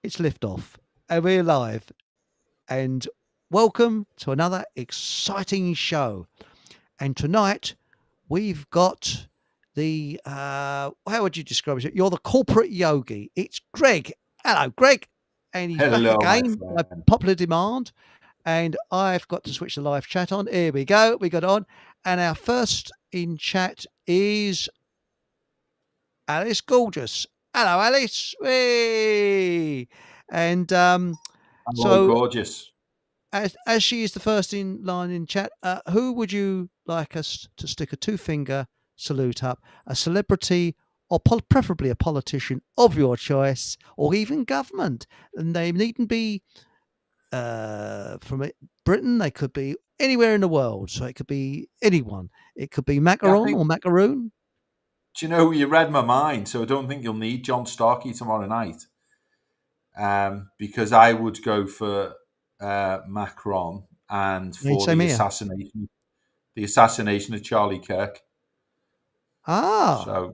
It's liftoff, and we're live. And welcome to another exciting show. And tonight we've got the how would you describe it? You're the corporate yogi. It's Greg. Hello, Greg, and he's back Hello, my again by friend. popular demand. And I've got to switch the live chat on. Here we go. We got on, and our first in chat is Alice Gorgeous. Hello, Alice. Hey. And Hello, so, gorgeous. as she is the first in line in chat, who would you like us to stick a two-finger salute up? A celebrity, or preferably a politician of your choice, or even government? And they needn't be from Britain. They could be anywhere in the world. So it could be anyone. It could be Yeah, I macaron think, or macaroon. do you know, you read my mind, so I don't think you'll need John Starkey tomorrow night. Because I would go for Macron and Need for same here. the assassination of Charlie Kirk. Ah, So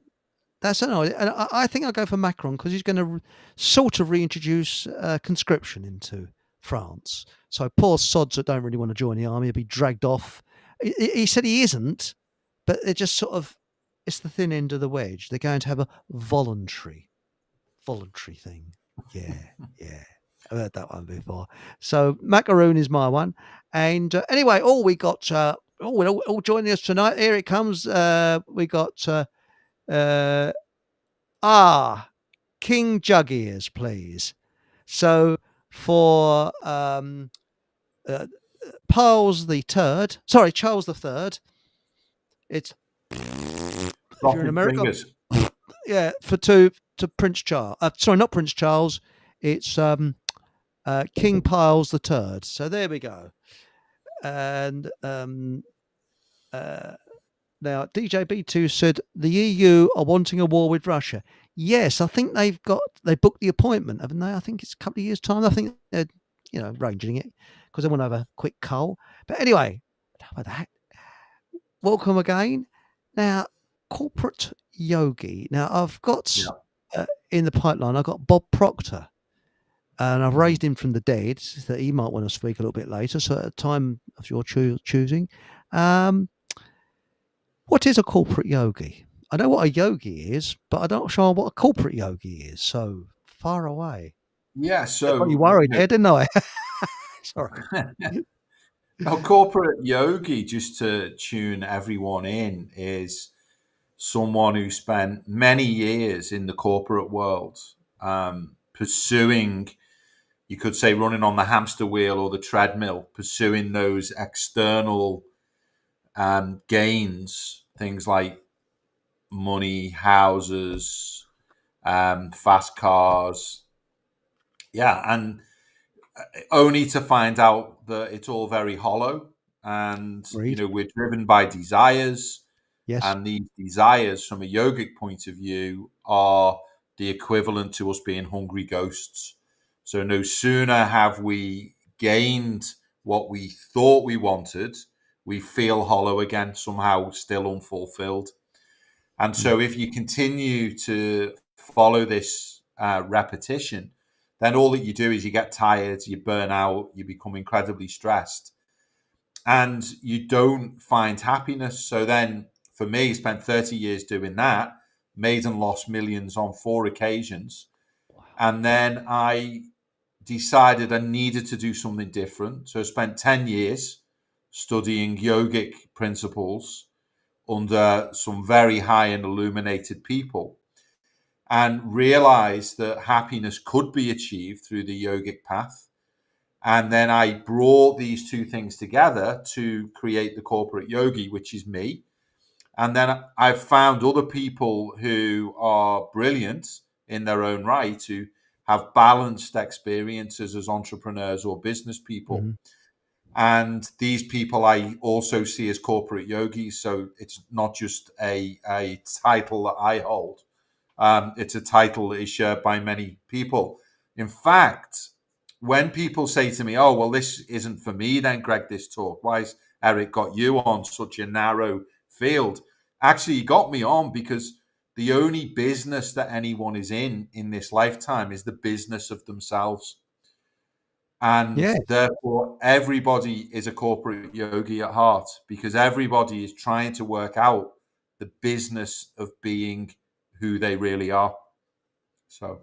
that's an idea. And I think I'll go for Macron because he's going to sort of reintroduce conscription into France. So poor sods that don't really want to join the army will be dragged off. He said he isn't, but they're just sort of, it's the thin end of the wedge. They're going to have a voluntary thing. Yeah, yeah. I've heard that one before. So macaroon is my one. And anyway, we got, all joining us tonight. Here it comes. We got, uh, King Jug Ears, please. So for uh, Charles the Third, it's if you're in crossing America, fingers. yeah, for to Prince Charles. Sorry, not Prince Charles. It's King Piles the Third. So there we go. And uh, now DJ B2 said the EU are wanting a war with Russia. Yes, I think they booked the appointment, haven't they? I think it's a couple of years' time. I think they're arranging it because they want to have a quick cull. But anyway, enough of that. Welcome again. Now, corporate yogi. Now I've got Yeah. in the pipeline. I've got Bob Proctor, and I've raised him from the dead. So that he might want to speak a little bit later. So at a time of your choosing. Um, what is a corporate yogi? I know what a yogi is, but I'm not sure what a corporate yogi is. So far away. Yeah, I got you so, worried there, didn't I? Sorry. a corporate yogi, just to tune everyone in, is someone who spent many years in the corporate world, pursuing, you could say, running on the hamster wheel or the treadmill, pursuing those external gains, things like money, houses, fast cars. Yeah, and only to find out that it's all very hollow. And, Read. we're driven by desires. Yes. And these desires, from a yogic point of view, are the equivalent to us being hungry ghosts. So no sooner have we gained what we thought we wanted, we feel hollow again, somehow still unfulfilled. And Mm. so if you continue to follow this repetition, then all that you do is you get tired, you burn out, you become incredibly stressed, and you don't find happiness. So then, for me, spent 30 years doing that, made and lost millions on 4 occasions. And then I decided I needed to do something different. So I spent 10 years studying yogic principles under some very high and illuminated people, and realized that happiness could be achieved through the yogic path. And then I brought these two things together to create the corporate yogi, which is me. And then I've found other people who are brilliant in their own right, who have balanced experiences as entrepreneurs or business people. Mhm. And these people I also see as corporate yogis. So it's not just a title that I hold. It's a title that is shared by many people. In fact, when people say to me, "Oh, well, this isn't for me," then Greg, this talk, why has Eric got you on such a narrow field? Actually, he got me on because the only business that anyone is in this lifetime is the business of themselves. And Yes, therefore, everybody is a corporate yogi at heart because everybody is trying to work out the business of being who they really are. So,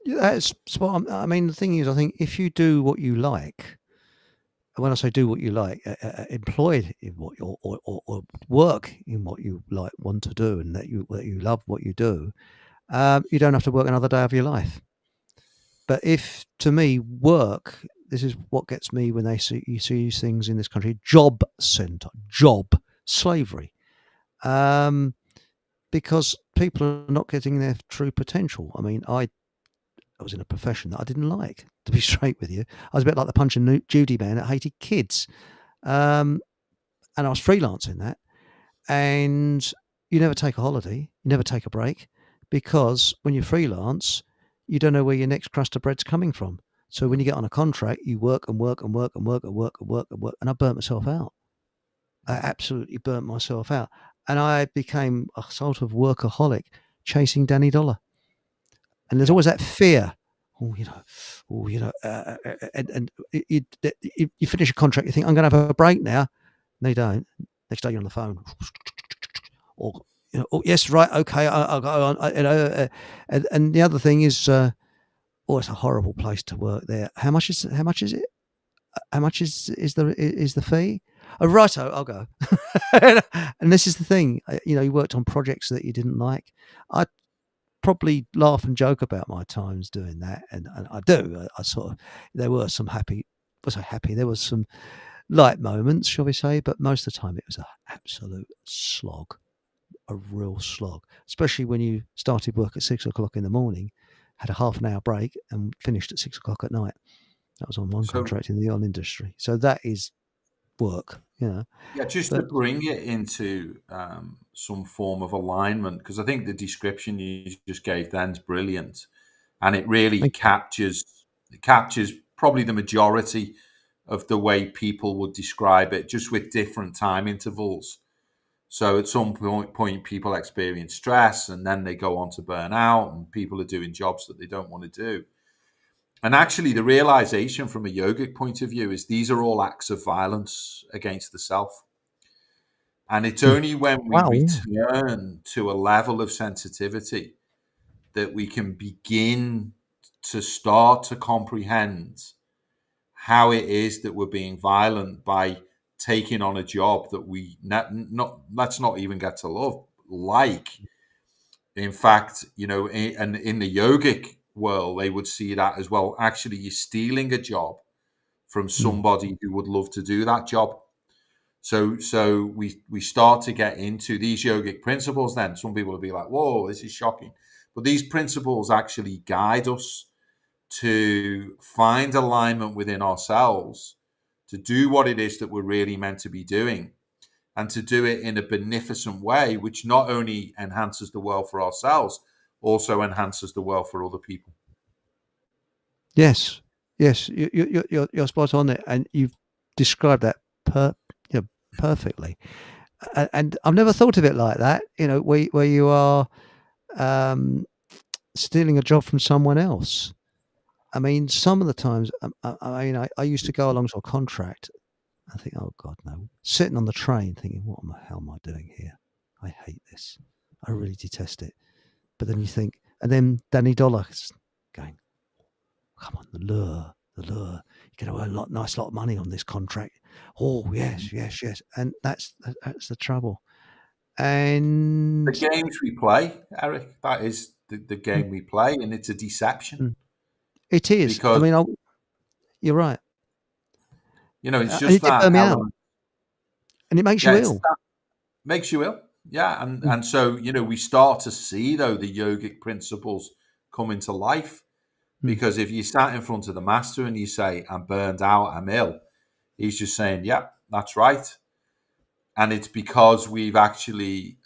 that's spot on. I mean, the thing is, I think if you do what you like, and when I say do what you like, employed in what you or work in what you like want to do, and that you love what you do, you don't have to work another day of your life. But if to me work, this is what gets me when they see you see these things in this country: job centre, job slavery, um, because people are not getting their true potential. I mean, I was in a profession that I didn't like. To be straight with you, I was a bit like the Punch and Judy man that hated kids, um, and I was freelancing that. And you never take a holiday, you never take a break, because when you freelance, you don't know where your next crust of bread's coming from. So when you get on a contract, you work and work and work and work and work and work and work, and I burnt myself out. I absolutely burnt myself out, and I became a sort of workaholic chasing Danny Dollar. And there's yeah. always that fear. And you finish a contract, you think I'm going to have a break now. No, you don't. Next day you're on the phone, or oh yes, right, okay, I'll go on. And the other thing is, oh, it's a horrible place to work there. How much is it? How much is the fee? Oh, righto, I'll go. And this is the thing, you worked on projects that you didn't like. I probably laugh and joke about my times doing that, and I do. I sort of there were some happy. Was I happy? There was some light moments, shall we say, but most of the time it was an absolute slog, a real slog. Especially when you started work at 6 o'clock in the morning, had a half an hour break, and finished at 6 o'clock at night. That was on one So contract in the oil industry. So that is work. yeah, just to But bring it into some form of alignment, because I think the description you just gave then is brilliant, and it really thank you. captures probably the majority of the way people would describe it, just with different time intervals. So at some point, people experience stress, and then they go on to burn out, and people are doing jobs that they don't want to do. And actually, the realization from a yogic point of view is these are all acts of violence against the self. And it's Mm. only when we Wow, yeah. return to a level of sensitivity that we can begin to start to comprehend how it is that we're being violent by taking on a job that we not let's not even get to love like. In fact, and in the yogic world, they would see that as well. Actually, you're stealing a job from Mm. somebody who would love to do that job. So we start to get into these yogic principles. Then some people will be like, "Whoa, this is shocking," but these principles actually guide us to find alignment within ourselves, to do what it is that we're really meant to be doing, and to do it in a beneficent way, which not only enhances the world for ourselves, also enhances the world for other people. Yes, yes, you're spot on it, and you've described that per perfectly. And I've never thought of it like that. Where you are um, stealing a job from someone else. I mean, some of the times, I used to go along to a contract. I think, oh God, no. Sitting on the train, thinking, what the hell am I doing here? I hate this. I really detest it. But then you think, and then Danny Dollar is going, come on, the lure. You're going to earn nice lot of money on this contract. Oh yes, yes, yes. And that's the trouble. The And games we play, Eric, that is the mm, game we play, and it's a deception mm, it is. I because mean, you're right, it's and just it did that burn me out, element. and it makes Yeah, you it's ill. that makes you ill. Yeah, and Mm, and so we start to see though the yogic principles come into life mm. because if you sat in front of the master and you say, "I'm burned out, I'm ill," he's just saying, "Yeah, that's right." And it's because we've actually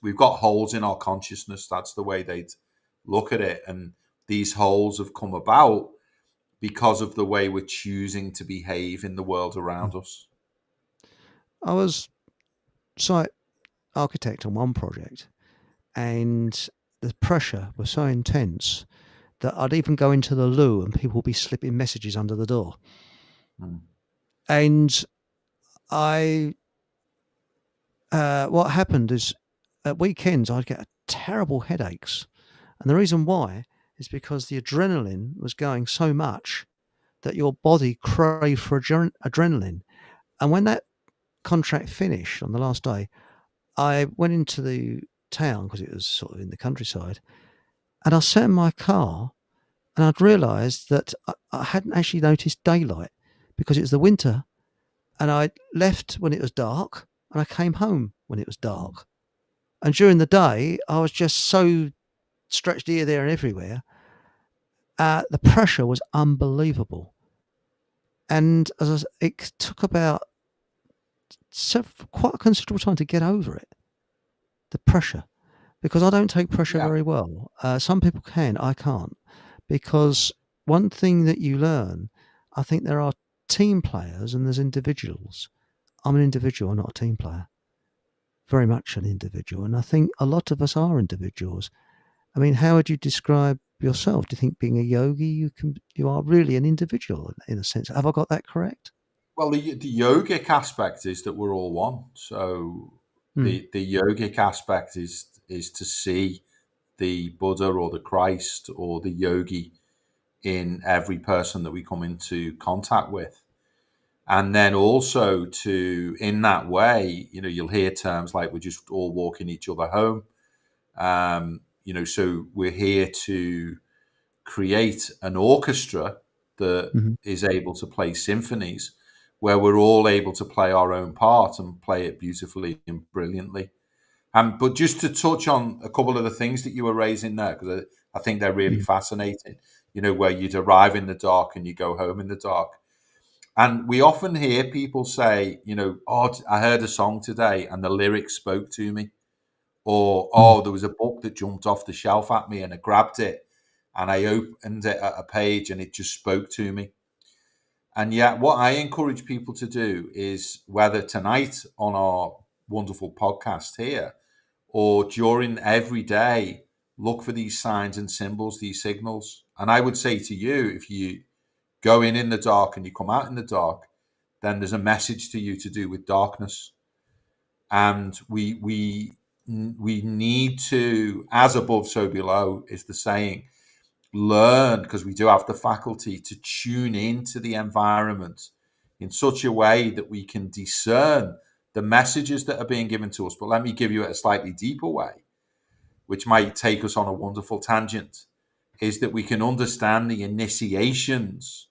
we've got holes in our consciousness. That's the way they'd look at it. And these holes have come about because of the way we're choosing to behave in the world Mm. around us. I was site architect on one project, and the pressure was so intense that I'd even go into the loo and people would be slipping messages under the door. Mm. And I, what happened is at weekends I'd get terrible headaches, and the reason why is because the adrenaline was going so much that your body craved for adrenaline. And when that contract finished on the last day, I went into the town because it was sort of in the countryside, and I sat in my car and I'd realised that I hadn't actually noticed daylight because it was the winter, and I left when it was dark and I came home when it was Mm. dark. And during the day, I was just so stretched here, there, and everywhere. The pressure was unbelievable, and it took about quite a considerable time to get over it. The pressure, because I don't take pressure Yeah. very well. Some people can, I can't. Because one thing that you learn, I think there are team players and there's individuals. I'm an individual, not a team player. Very much an individual. And I think a lot of us are individuals. I mean, how would you describe yourself? Do you think being a yogi, you are really an individual in a sense? Have I got that correct? Well, the yogic aspect is that we're all one. So Mm, the yogic aspect is to see the Buddha or the Christ or the yogi in every person that we come into contact with. And then also to, in that way, you'll hear terms like we're just all walking each other home. So we're here to create an orchestra that mhm, is able to play symphonies where we're all able to play our own part and play it beautifully and brilliantly. But just to touch on a couple of the things that you were raising there, because I think they're really mm, fascinating, where you'd arrive in the dark and you go home in the dark. And we often hear people say, oh, I heard a song today and the lyrics spoke to me. Or, mm. oh, there was a book that jumped off the shelf at me and I grabbed it and I opened it at a page and it just spoke to me. And yet, what I encourage people to do is whether tonight on our wonderful podcast here or during every day, look for these signs and symbols, these signals. And I would say to you, if you go in the dark and you come out in the dark, then there's a message to you to do with darkness. And we need to, as above, so below, is the saying, learn, because we do have the faculty to tune into the environment in such a way that we can discern the messages that are being given to us. But let me give you it a slightly deeper way, which might take us on a wonderful tangent, is that we can understand the initiations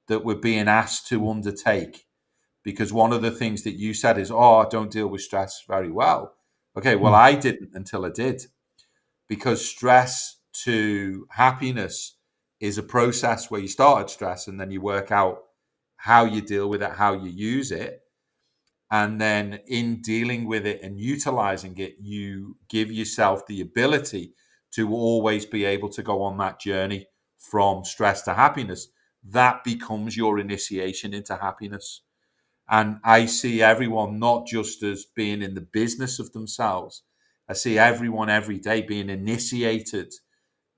that we're being asked to undertake. Because one of the things that you said is, oh, I don't deal with stress very well. Okay, well, Mm. I didn't until I did. Because stress to happiness is a process where you start at stress and then you work out how you deal with it, how you use it. And then in dealing with it and utilizing it, you give yourself the ability to always be able to go on that journey from stress to happiness. That becomes your initiation into happiness. And I see everyone not just as being in the business of themselves, I see everyone every day being initiated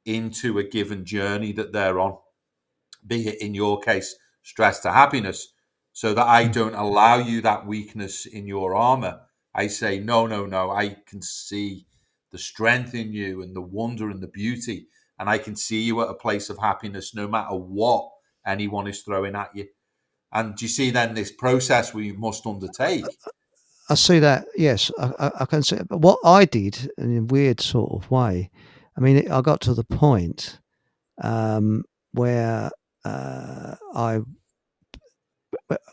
into a given journey that they're on, be it in your case, stress to happiness, so that I Mm. don't allow you that weakness in your armor. I say, no, no, no, I can see the strength in you and the wonder and the beauty. And I can see you at a place of happiness no matter what anyone is throwing at you. And do you see then this process we must undertake? I see that. Yes, I can see. But what I did in a weird sort of way, I mean, I got to the point where I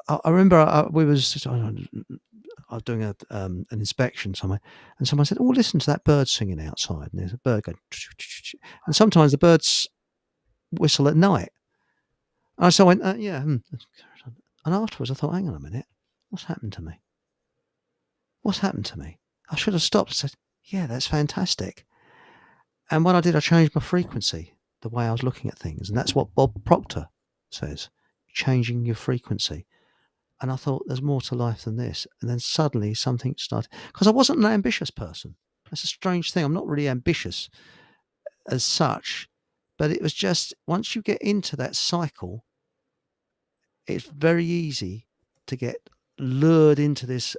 I remember I was doing an inspection somewhere, and someone said, "Oh, listen to that bird singing outside." And there's a bird going, and sometimes the birds whistle at night. And so I went, "Yeah." And afterwards, I thought, "Hang on a minute, what's happened to me? What's happened to me? I should have stopped." And said, "Yeah, that's fantastic." And what I did, I changed my frequency, the way I was looking at things, and that's what Bob Proctor says: changing your frequency. And I thought, there's more to life than this. And then suddenly something started, because I wasn't an ambitious person. It's a strange thing. I'm not really ambitious as such, but it was just once you get into that cycle, it's very easy to get lured into this.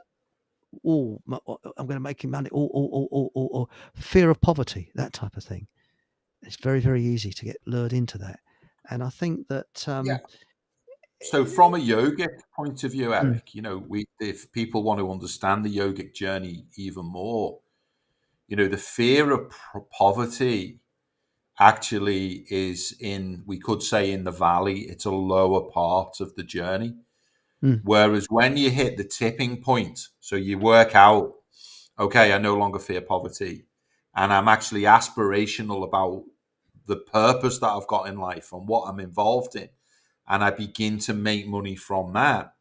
Oh, I'm going to make money. Or fear of poverty, that type of thing. It's very, very easy to get lured into that. And I think that Yeah. So from a yogic point of view, mm, Eric, if people want to understand the yogic journey even more, the fear of poverty actually is we could say in the valley, it's a lower part of the journey. mm, Whereas when you hit the tipping point, so you work out, okay, I no longer fear poverty, and I'm actually aspirational about the purpose that I've got in life and what I'm involved in, and I begin to make money from that.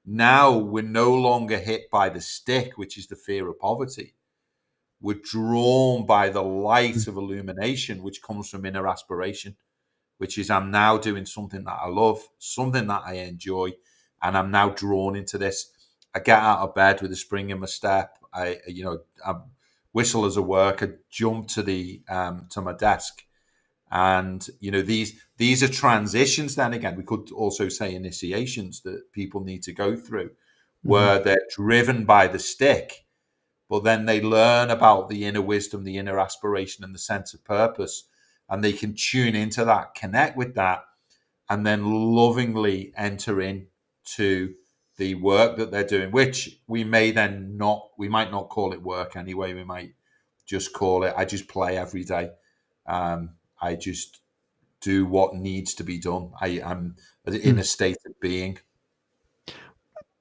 Now we're no longer hit by the stick, which is the fear of poverty. We're drawn by the light mm, of illumination, which comes from inner aspiration, which is I'm now doing something that I love, something that I enjoy, and I'm now drawn into this. I get out of bed with a spring in my step. I whistle as I work. I jump to my desk, and these are transitions. Then again, we could also say initiations that people need to go through, mhm, where they're driven by the stick, but then they learn about the inner wisdom, the inner aspiration, and the sense of purpose, and they can tune into that, connect with that, and then lovingly enter into the work that they're doing, which we might not call it work anyway. We might just call it, I just play every day. I just do what needs to be done. I'm in a mm. state of being.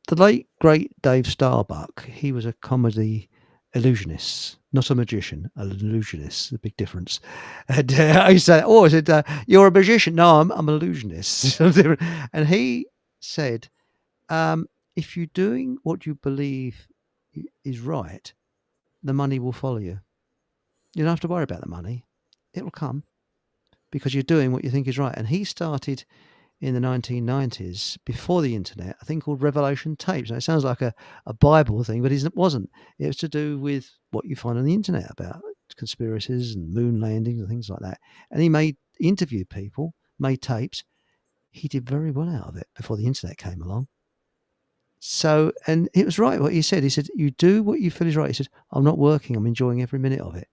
The late great Dave Starbuck, he was a comedy illusionist, not a magician, an illusionist. A big difference. And I said, "Oh, I said you're a magician." No, I'm an illusionist. And he said, "If you're doing what you believe is right, the money will follow you. You don't have to worry about the money; it will come because you're doing what you think is right." And he started in the 1990s, before the internet, a thing called Revelation Tapes. Now, it sounds like a Bible thing, but it wasn't. It was to do with what you find on the internet about conspiracies and moon landings and things like that. And he interviewed people, made tapes. He did very well out of it before the internet came along. So, and it was right what he said. He said, "You do what you feel is right." He said, "I'm not working, I'm enjoying every minute of it,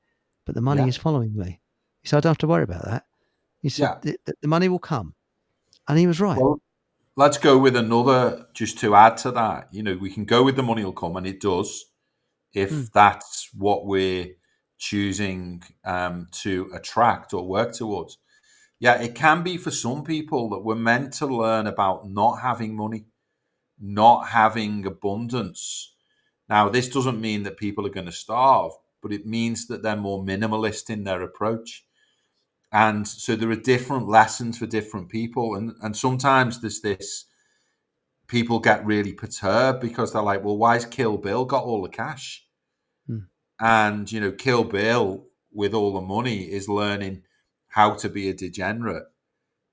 but the money Yeah, is following me." He said, "I don't have to worry about that." He said, yeah. the money will come." And he was right. Well, let's go with another just to add to that. We can go with the money will come, and it does Mm, if that's what we're choosing to attract or work towards. Yeah, it can be for some people that we're meant to learn about not having money, not having abundance. Now, this doesn't mean that people are going to starve, but it means that they're more minimalist in their approach. And so there are different lessons for different people. And sometimes there's this people get really perturbed because they're like, well, why's Kill Bill got all the cash? mm. And, Kill Bill with all the money is learning how to be a degenerate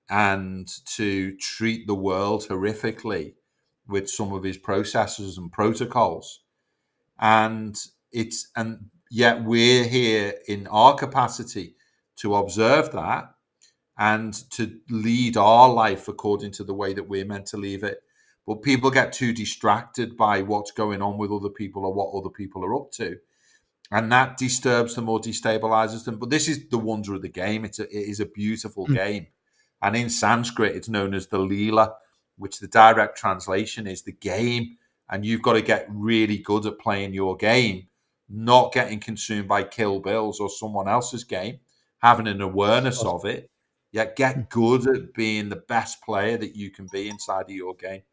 and to treat the world horrifically with some of his processes and protocols. And yet we're here in our capacity to observe that and to lead our life according to the way that we're meant to leave it. But people get too distracted by what's going on with other people or what other people are up to, and that disturbs them or destabilizes them. But this is the wonder of the game. It is a beautiful Mm. game, and in Sanskrit, it's known as the Leela, which the direct translation is the game. And you've got to get really good at playing your game, not getting consumed by Kill Bills or someone else's game, having an awareness Awesome. of it. Yet Mm. get good at being the best player that you can be inside of your game.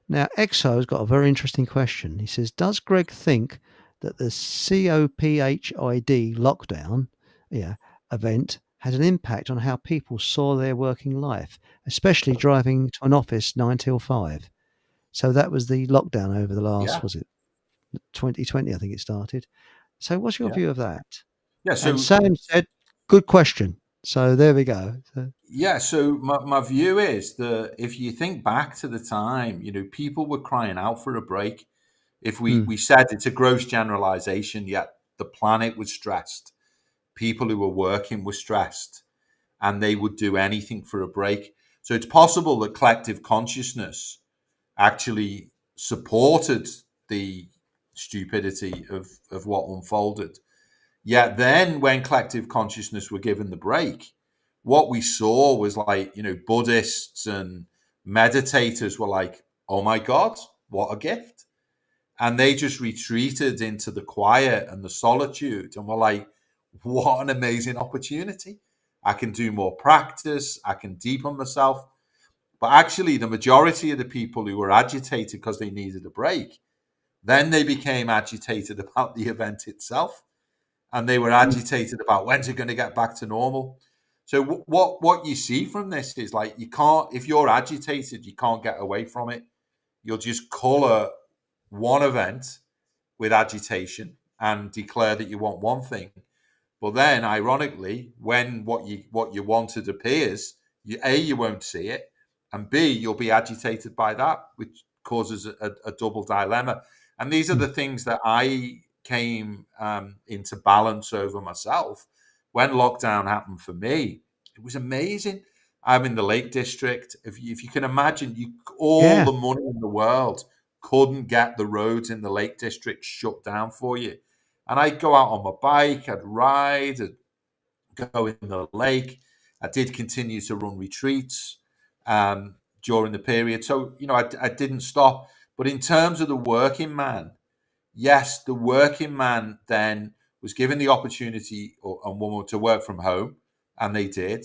Now, Exo's got a very interesting question. He says, "Does Greg think that the COVID lockdown, yeah, event has an impact on how people saw their working life, especially driving to an office 9 till 5?" So that was the lockdown over the last, Yeah, was it 2020? I think it started. So, what's your yeah, view of that? yeah. And So Sam said, "Good question." So there we go. So, Yeah, so my view is that if you think back to the time, people were crying out for a break. If we mm, we said it's a gross generalization, yet the planet was stressed, people who were working were stressed, and they would do anything for a break. So it's possible that collective consciousness actually supported the stupidity of what unfolded. Yet then, when collective consciousness were given the break, what we saw was like, Buddhists and meditators were like, oh my God, what a gift. And they just retreated into the quiet and the solitude and were like, what an amazing opportunity. I can do more practice, I can deepen myself. But actually, the majority of the people who were agitated because they needed a break, then they became agitated about the event itself, and they were agitated about when's it going to get back to normal. So what you see from this is like, you can't, if you're agitated, you can't get away from it. You'll just color one event with agitation and declare that you want one thing. But then, ironically, when what you wanted appears, you won't see it, and B, you'll be agitated by that, which causes a double dilemma. And these are the things that I came into balance over myself when lockdown happened for me. It was amazing. I'm in the Lake District. If you can imagine, all Yeah. the money in the world couldn't get the roads in the Lake District shut down for you. And I'd go out on my bike, I'd ride, I'd go in the lake. I did continue to run retreats during the period. So, I didn't stop. But in terms of the working man, yes, the working man then was given the opportunity and woman to work from home, and they did.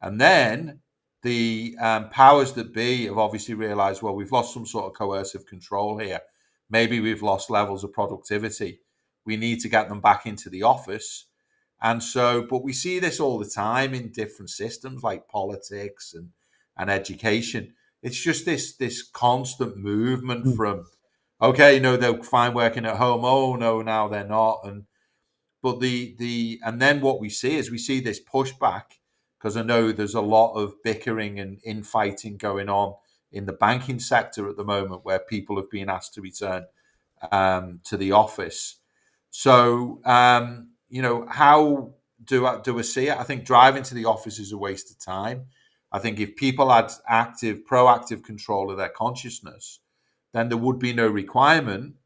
And then the powers that be have obviously realized, well, we've lost some sort of coercive control here. Maybe we've lost levels of productivity. We need to get them back into the office. And so, but we see this all the time in different systems like politics and education. It's just this constant movement Mm. from, okay, they're fine working at home. Oh no, now they're not. But and then what we see is this pushback, because I know there's a lot of bickering and infighting going on in the banking sector at the moment, where people have been asked to return to the office. So how do I see it? I think driving to the office is a waste of time. I think if people had proactive control of their consciousness, then there would be no requirement,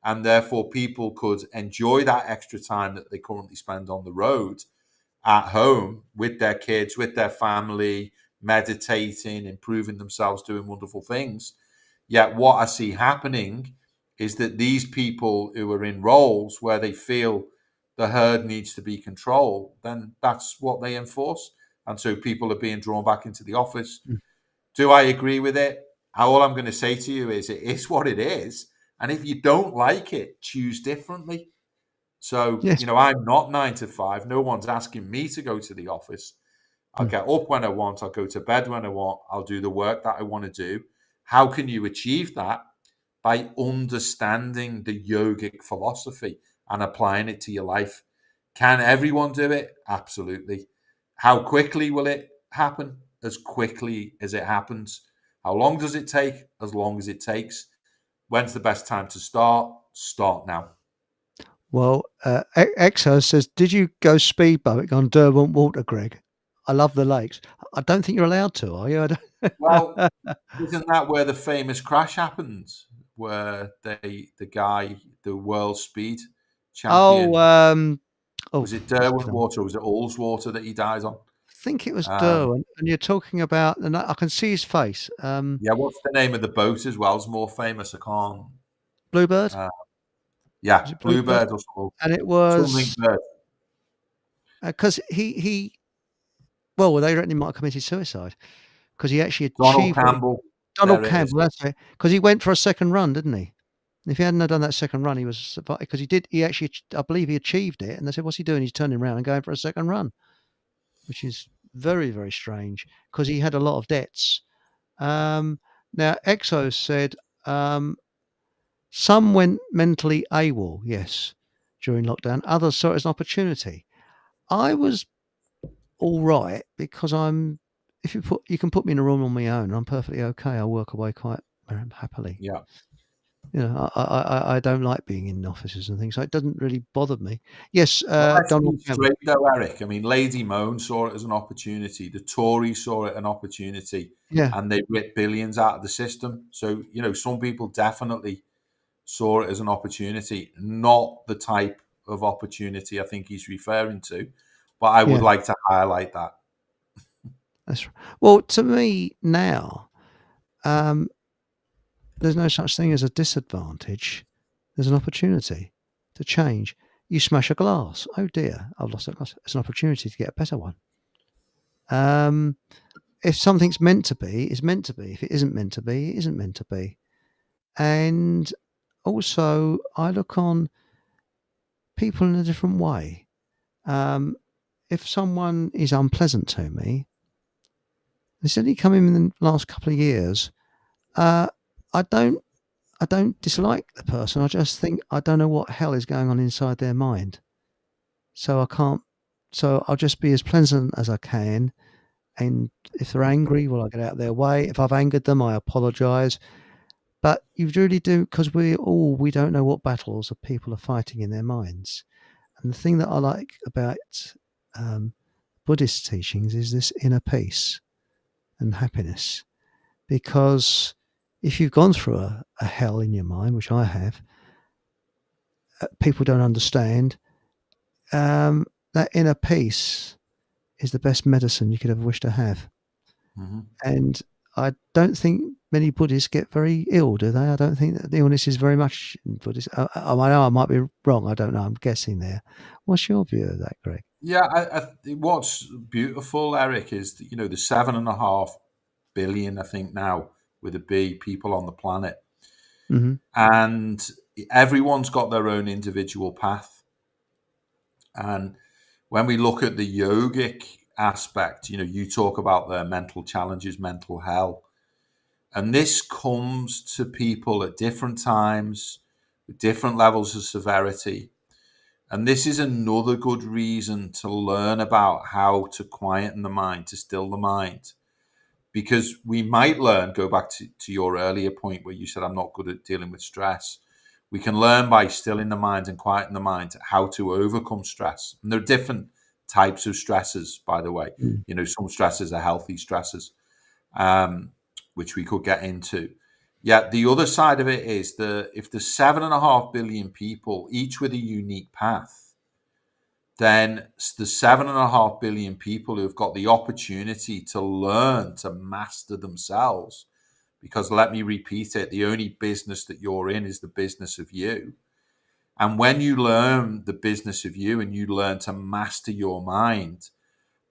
and therefore people could enjoy that extra time that they currently spend on the road at home with their kids, with their family, meditating, improving themselves, doing wonderful things. Yet what I see happening is that these people who are in roles where they feel the herd needs to be controlled, then that's what they enforce. And so people are being drawn back into the office. Mm. Do I agree with it? All I'm going to say to you is, it is what it is. And if you don't like it, choose differently. So, Yes. I'm not 9 to 5. No one's asking me to go to the office. I'll Mm. get up when I want. I'll go to bed when I want. I'll do the work that I want to do. How can you achieve that? By understanding the yogic philosophy and applying it to your life. Can everyone do it? Absolutely. How quickly will it happen? As quickly as it happens. How long does it take? As long as it takes. When's the best time to start? Start now. Well, Exo says, "Did you go speedboating on Derwent Water, Greg? I love the lakes." I don't think you're allowed to, are you? Well, isn't that where the famous crash happened? Where the world speed Oh, champion, oh, was it what's Derwent his name? Water or was it Ullswater that he died on? I think it was Um, Derwent, and you're talking about, and I can see his face. yeah, what's the name of the boat as well? It's more famous. I can't. Bluebird? Uh, yeah, Was it Bluebird? Bluebird or And it something was bird. because well, they reckon he might have committed suicide because he actually Donald achieved what he, Campbell. Donald There it is. Campbell, that's it, because he went for a second run, didn't he? If he hadn't have done that second run, he was survived because he did. He actually, I believe, he achieved it. And they said, "What's he doing?" He's turning around and going for a second run, which is very, very strange because he had a lot of debts. Um, Now, Exo said some went mentally AWOL, yes, during lockdown. Others saw it as an opportunity. I was all right because I'm. If you can put me in a room on my own, I'm perfectly okay. I work away quite happily. Yeah. You know, I don't like being in offices and things, so it doesn't really bother me. Yes, Well, let's Donald be Cameron. straight though, Eric. I mean, Lady Moan saw it as an opportunity. The Tories saw it an opportunity, Yeah, and they ripped billions out of the system. So, some people definitely saw it as an opportunity, not the type of opportunity I think he's referring to. But I would yeah, like to highlight that. that's right. Well, to me now, um, there's no such thing as a disadvantage. There's an opportunity to change. You smash a glass. Oh dear, I've lost a glass. It's an opportunity to get a better one. Um, if something's meant to be, it's meant to be. If it isn't meant to be, it isn't meant to be. And also, I look on people in a different way. Um, if someone is unpleasant to me, it's only come in the last couple of years. Uh, I don't, I don't dislike the person. I just think I don't know what hell is going on inside their mind. So I can't. So I'll just be as pleasant as I can. And if they're angry, well, I get out of their way. If I've angered them, I apologise. But you really do, because we don't know what battles of people are fighting in their minds. And the thing that I like about um, Buddhist teachings is this inner peace and happiness. Because if you've gone through a hell in your mind, which I have, people don't understand. That inner peace is the best medicine you could ever wish to have. Hmm. And I don't think many Buddhists get very ill, do they? I don't think that the illness is very much in Buddhist. I know I might be wrong. I don't know. I'm guessing there. What's your view of that, Greg? Yeah, what's beautiful, Eric, is that, the 7.5 billion, I think now, with a B, people on the planet, Hmm. and everyone's got their own individual path. And when we look at the yogic aspect, you talk about their mental challenges, mental hell, and this comes to people at different times, with different levels of severity. And this is another good reason to learn about how to quieten the mind, to still the mind. Because we might learn, go back to your earlier point where you said, I'm not good at dealing with stress. We can learn by stilling the mind and quieting the mind how to overcome stress. And there are different types of stresses, by the way. Mm. Some stresses are healthy stresses, um, which we could get into. Yet the other side of it is if there's 7.5 billion people, each with a unique path, then the 7.5 billion people who've got the opportunity to learn to master themselves. Because let me repeat it, the only business that you're in is the business of you. And when you learn the business of you and you learn to master your mind,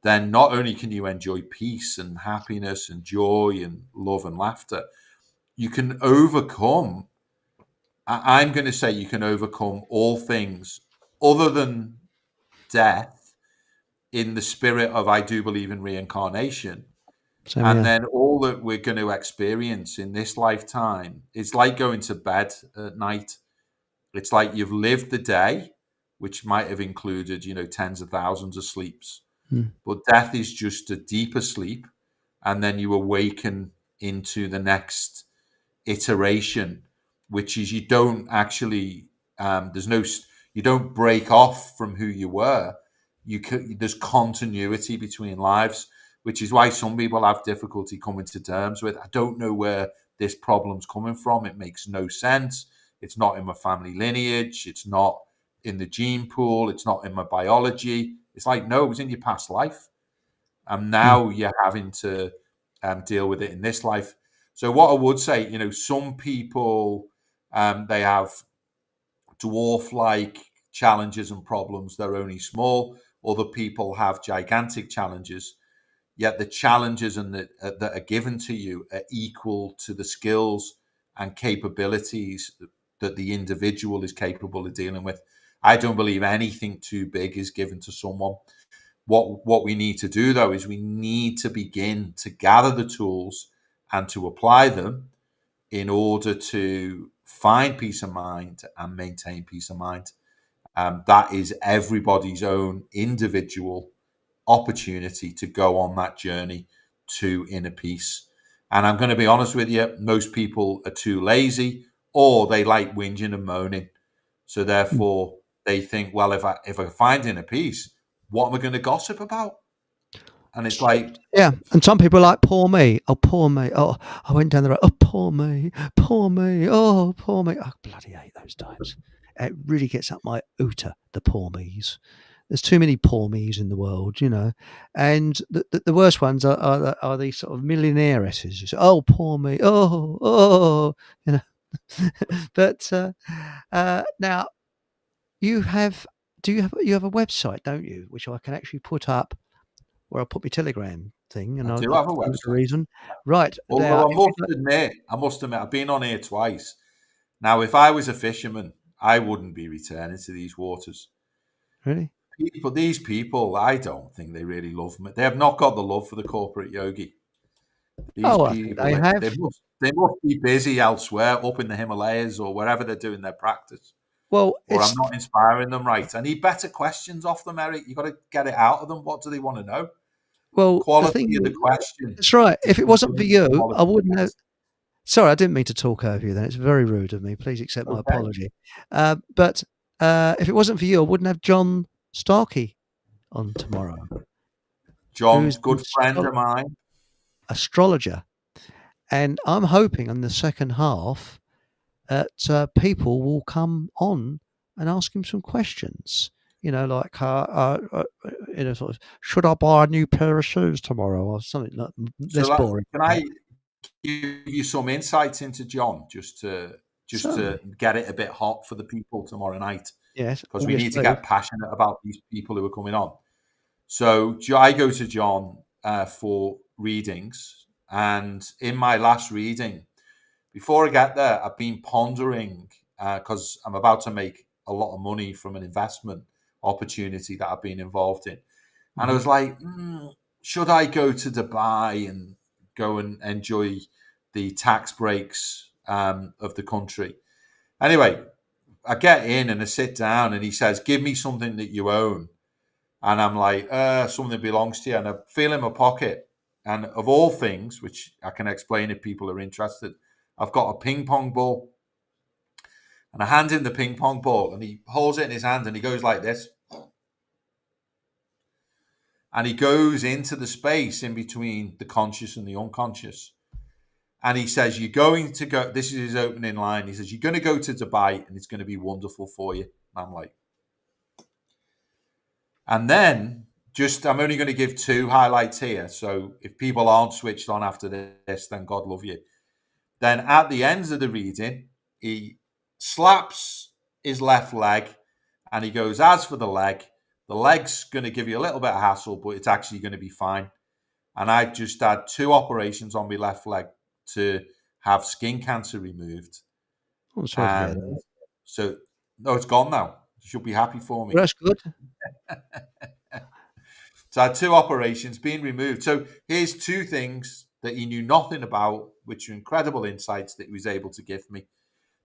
then not only can you enjoy peace and happiness and joy and love and laughter, you can overcome, I'm going to say you can overcome all things other than death in the spirit of I do believe in reincarnation. Same And here. then all that we're going to experience in this lifetime, it's like going to bed at night. It's like you've lived the day, which might have included, tens of thousands of sleeps. Mm. But death is just a deeper sleep. And then you awaken into the next iteration, which is you don't actually, you don't break off from who you were. There's continuity between lives, which is why some people have difficulty coming to terms with. I don't know where this problem's coming from. It makes no sense. It's not in my family lineage. It's not in the gene pool. It's not in my biology. It's like, no, it was in your past life. And Mm. now you're having to deal with it in this life. So what I would say, some people, they have dwarf-like challenges and problems. They're only small. Other people have gigantic challenges. Yet the challenges that are given to you are equal to the skills and capabilities that the individual is capable of dealing with. I don't believe anything too big is given to someone. What we need to do, though, is we need to begin to gather the tools and to apply them in order to find peace of mind and maintain peace of mind. That is everybody's own individual opportunity to go on that journey to inner peace. And I'm going to be honest with you, most people are too lazy or they like whinging and moaning. So Mm. therefore, they think, well, if I find inner peace, what am I going to gossip about? And it's like, Yeah, and some people are like, poor me. Oh, poor me. Oh, I went down the road. Oh, poor me. Poor me. Oh, poor me. I bloody hate those times. It really gets up my ooter, the poor me's. There's too many poor me's in the world, you know. And the worst ones are these sort of millionairesses. You say, oh, poor me. Oh, you know. But now you have, you have a website, don't you, which I can actually put up where I put my Telegram thing, I and do I have a for whatever website. reason. Right now, Although if you don't, I must admit, I've been on here twice. Now, if I was a fisherman, I wouldn't be returning to these waters. really? These people, I don't think they really love me. They have not got the love for the corporate yogi. These Oh, I think people, they they have. they must be busy elsewhere, up in the Himalayas or wherever they're doing their practice. Well, Or I'm it's not inspiring them right. I need better questions off them, Eric. You got to get it out of them. What do they want to know? the Quality of the thing. question That's right. If it wasn't for determines the you, I quality of the wouldn't have. answer. Sorry, I didn't mean to talk over you. Then it's very rude of me. Please accept my Okay. apology. But if it wasn't for you, I wouldn't have John Starkey on tomorrow, John, who's an good friend of mine. astrologer, and I'm hoping in the second half that people will come on and ask him some questions. You know, like, you know, sort of, should I buy a new pair of shoes tomorrow, or something like, So less boring can than that. I give you some insights into John just to Certainly, get it a bit hot for the people tomorrow night? yes. Because Oh, we yes, need to please. get passionate about these people who are coming on. So I go to John for readings, and in my last reading, before I get there, I've been pondering because I'm about to make a lot of money from an investment opportunity that I've been involved in, and I Hmm. was like, should I go to Dubai and go and enjoy the tax breaks of the country? Anyway, I get in and I sit down, and he says, "Give me something that you own." And I'm like, something that belongs to you. And I feel in my pocket. And of all things, which I can explain if people are interested, I've got a ping pong ball. And I hand him the ping pong ball and he holds it in his hand and he goes like this. And he goes into the space in between the conscious and the unconscious. And he says, you're going to go, this is his opening line. He says, you're going to go to Dubai and it's going to be wonderful for you. And I'm like, and then I'm only going to give two highlights here. So if people aren't switched on after this, then God love you. Then at the end of the reading, he slaps his left leg and he goes, as for the leg's going to give you a little bit of hassle, but it's actually going to be fine. And I just had two operations on my left leg to have skin cancer removed. I'm sorry to hear And that. so, no, it's gone now. You should be happy for me. Well, that's good. So I had two operations being removed. So here's two things that he knew nothing about, which are incredible insights that he was able to give me.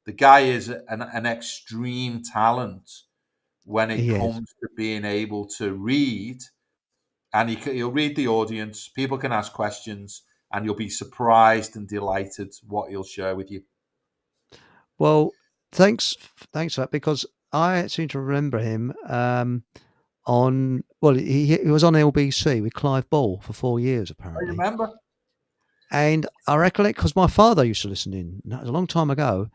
The guy is an extreme talent when it He is. comes to being able to read, and he'll read the audience. People can ask questions, and you'll be surprised and delighted what he'll share with you. Well, thanks for that, because I seem to remember him on. Well, he was on LBC with Clive Ball for 4 years I apparently, remember. and I recollect because my father used to listen in. That was a long time ago,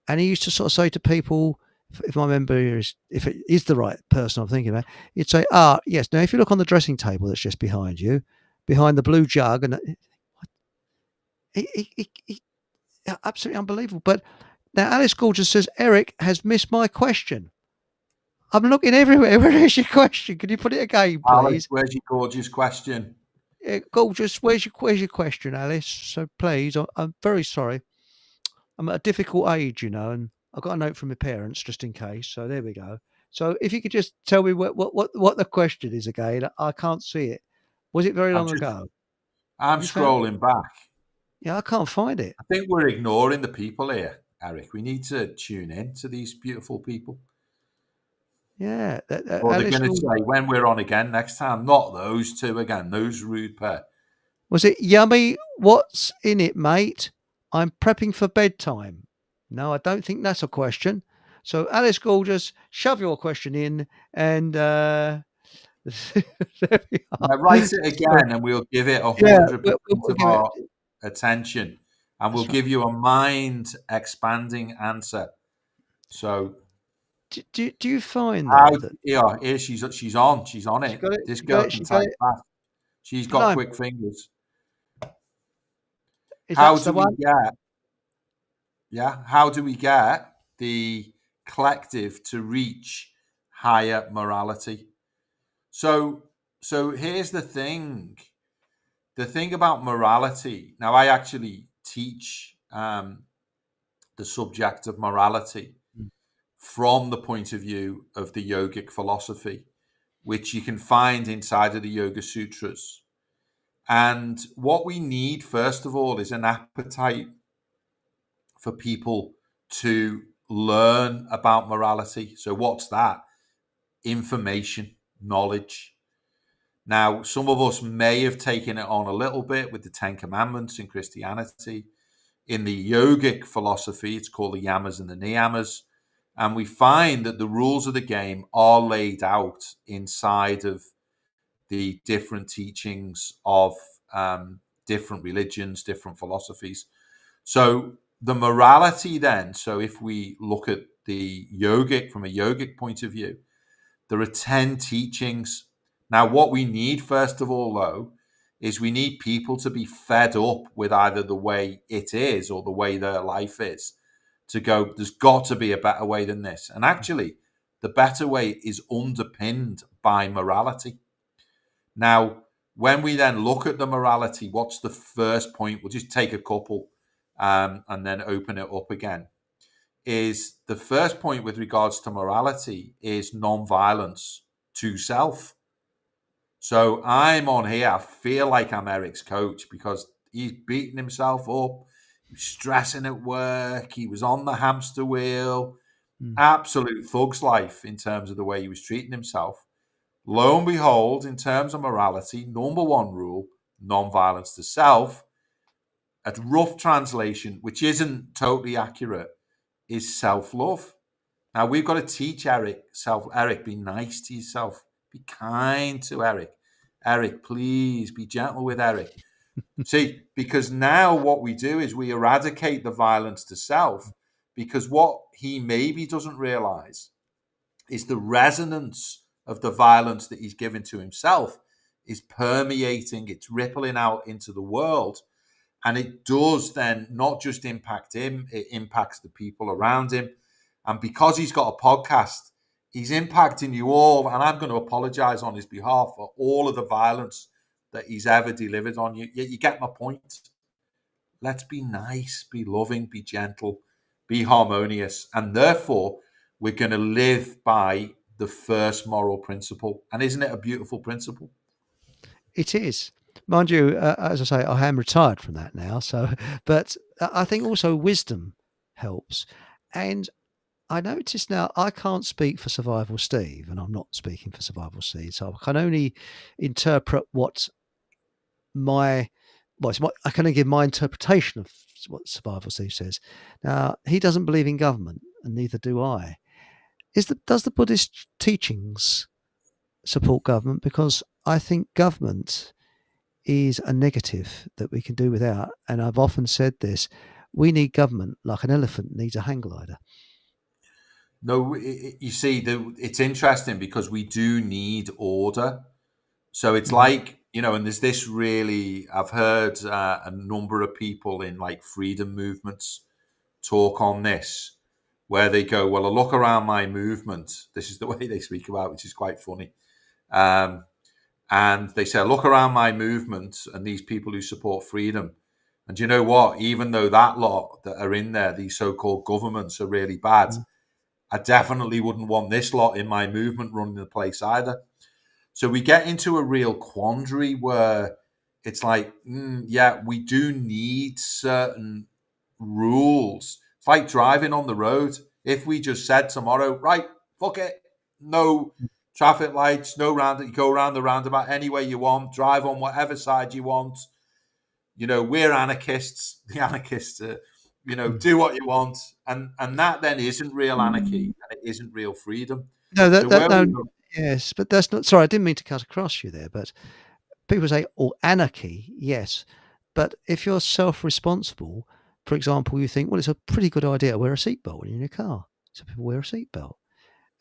and he used to sort of say to people, if my memory is, if it is the right person I'm thinking about, he'd say, "Ah, yes. Now, if you look on the dressing table that's just behind you, behind the blue jug, and he absolutely unbelievable." But now Alice Gorgeous says Eric has missed my question. I'm looking everywhere. Where is your question? Can you put it again, Alice, please? where's your gorgeous question? Gorgeous, where's your question, Alice? So please, I'm very sorry. I'm at a difficult age, you know, and I've got a note from my parents just in case. So there we go. So if you could just tell me what the question is again, I can't see it. Was it very I'm long just, ago? I'm Have you found? scrolling back. Yeah, I can't find it. I think we're ignoring the people here, Eric. We need to tune in to these beautiful people. Yeah, Or they're Alice going to Gorgeous. say, when we're on again next time, not those two again, those rude pair. Was it yummy? What's in it, mate? I'm prepping for bedtime. No, I don't think that's a question. So, Alice Gorgeous, shove your question in, and there we are. Now write it So, again, and we'll give it yeah, 100% we'll of give it. our attention, and we'll That's right. give you a mind expanding answer. So, Do you find how? though that Yeah, here she's on she it. got it? This She got girl it? can She got type it? fast. She's got Fine. quick fingers. Is How that the do we one? get? Yeah, how do we get the collective to reach higher morality? So, so here's the thing. The thing about morality. Now, I actually teach the subject of morality Mm, from the point of view of the yogic philosophy, which you can find inside of the Yoga Sutras. And what we need, first of all, is an appetite for people to learn about morality. So, what's that? Information, knowledge. Now, some of us may have taken it on a little bit with the Ten Commandments in Christianity. In the yogic philosophy, it's called the yamas and the niyamas. And we find that the rules of the game are laid out inside of the different teachings of different religions, different philosophies. So the morality then, so if we look at the yogic from a yogic point of view, there are 10 teachings. Now, what we need, first of all, though, is we need people to be fed up with either the way it is or the way their life is to go, there's got to be a better way than this. And actually, the better way is underpinned by morality. Now, when we then look at the morality, what's the first point? We'll just take a couple and then open it up again. Is the first point with regards to morality is non-violence to self. So I'm on here. I feel like I'm Eric's coach because he's beating himself up. He's stressing at work. He was on the hamster wheel. mm. Absolute thug's life in terms of the way he was treating himself. Lo and behold, in terms of morality, number one rule, non-violence to self, a rough translation, which isn't totally accurate, is self-love. Now we've got to teach Eric, be nice to yourself. Be kind to Eric. Eric, please be gentle with Eric. See, because now what we do is we eradicate the violence to self, because what he maybe doesn't realize is the resonance of the violence that he's given to himself is permeating, it's rippling out into the world. And it does then not just impact him, it impacts the people around him. And because he's got a podcast, he's impacting you all. And I'm going to apologize on his behalf for all of the violence that he's ever delivered on you. You get my point. Let's be nice, be loving, be gentle, be harmonious. And therefore, we're going to live by the first moral principle. And isn't it a beautiful principle? It is. Mind you, as I say, I am retired from that now. So, but I think also wisdom helps. And I notice now I can't speak for Survival Steve, and I'm not speaking for Survival Steve, so I can only interpret what my I can only give my interpretation of what Survival Steve says. Now he doesn't believe in government, and neither do I. Does the Buddhist teachings support government? Because I think government is a negative that we can do without, and I've often said this: we need government like an elephant needs a hang glider. No, you see, it's interesting because we do need order. So it's Mhm. like, and there's this really, I've heard a number of people in like freedom movements talk on this, where they go, well, I look around my movement. This is the way they speak about, which is quite funny. Um, and they say, look around my movement and these people who support freedom. And you know what? Even though that lot that are in there, these so-called governments are really bad, Mm. I definitely wouldn't want this lot in my movement running the place either. So we get into a real quandary where it's like, yeah, we do need certain rules. It's like driving on the road. If we just said tomorrow, right, fuck it, no traffic lights, no round, you go around the roundabout any way you want, drive on whatever side you want. We're anarchists. The anarchists are, Mm. do what you want, and that then isn't real anarchy, and it isn't real freedom. No, So where we no, go, yes, but that's not. Sorry, I didn't mean to cut across you there. But people say, "Oh, anarchy," yes, but if you're self-responsible, for example, you think, "Well, it's a pretty good idea to wear a seatbelt when you're in your car." So people wear a seatbelt,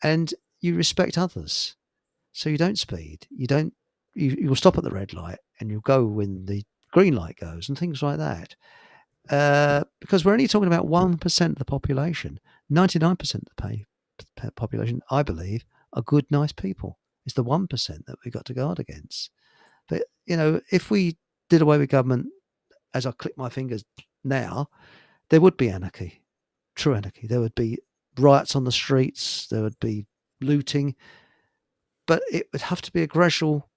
and you respect others. So you don't speed. You don't. You'll stop at the red light, and you'll go when the green light goes, and things like that. Because we're only talking about 1% of the population. 99% of the population, I believe, are good, nice people. It's the 1% that we've got to guard against. But if we did away with government, as I click my fingers now, there would be anarchy, true anarchy. There would be riots on the streets. There would be looting, but it would have to be a gradual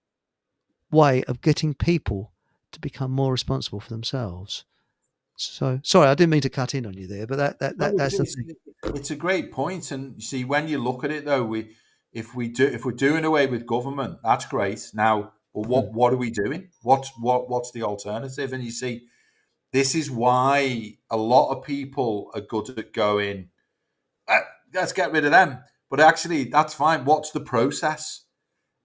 way of getting people to become more responsible for themselves. So sorry, I didn't mean to cut in on you there, but no, that's the it's, thing. it's a great point, and you see, when you look at it though, if we're doing away with government, that's great. Now, but Mm, what are we doing? What's the alternative? And you see, this is why a lot of people are good at going, "Ah, let's get rid of them." But actually, that's fine. What's the process?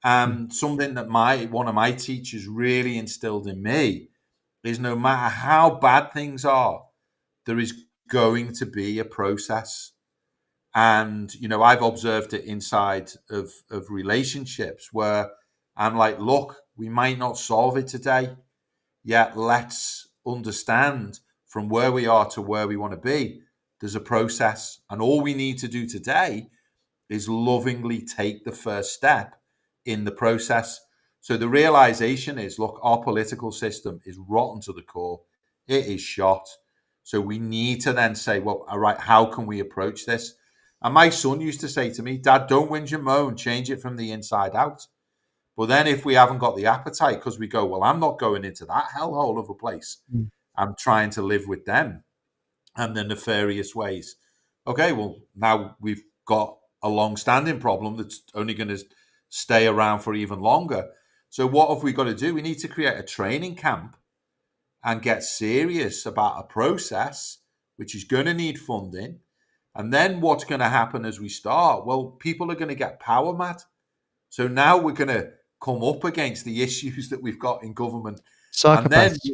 mm. And something that my one of my teachers really instilled in me is no matter how bad things are, there is going to be a process. And I've observed it inside of relationships where I'm like, look, we might not solve it today, yet let's understand from where we are to where we want to be. There's a process, and all we need to do today is lovingly take the first step in the process. So the realization is, look, our political system is rotten to the core. It is shot. So we need to then say, well, all right, how can we approach this? And my son used to say to me, Dad, don't whinge and moan, change it from the inside out. But then if we haven't got the appetite, because we go, well, I'm not going into that hellhole of a place. Mm. I'm trying to live with them and the nefarious ways. Okay, well, now we've got a long standing problem that's only going to stay around for even longer. So, what have we got to do? We need to create a training camp and get serious about a process which is going to need funding. And then what's going to happen as we start? Well, people are going to get power mad. So now we're going to come up against the issues that we've got in government. And then Psychopaths.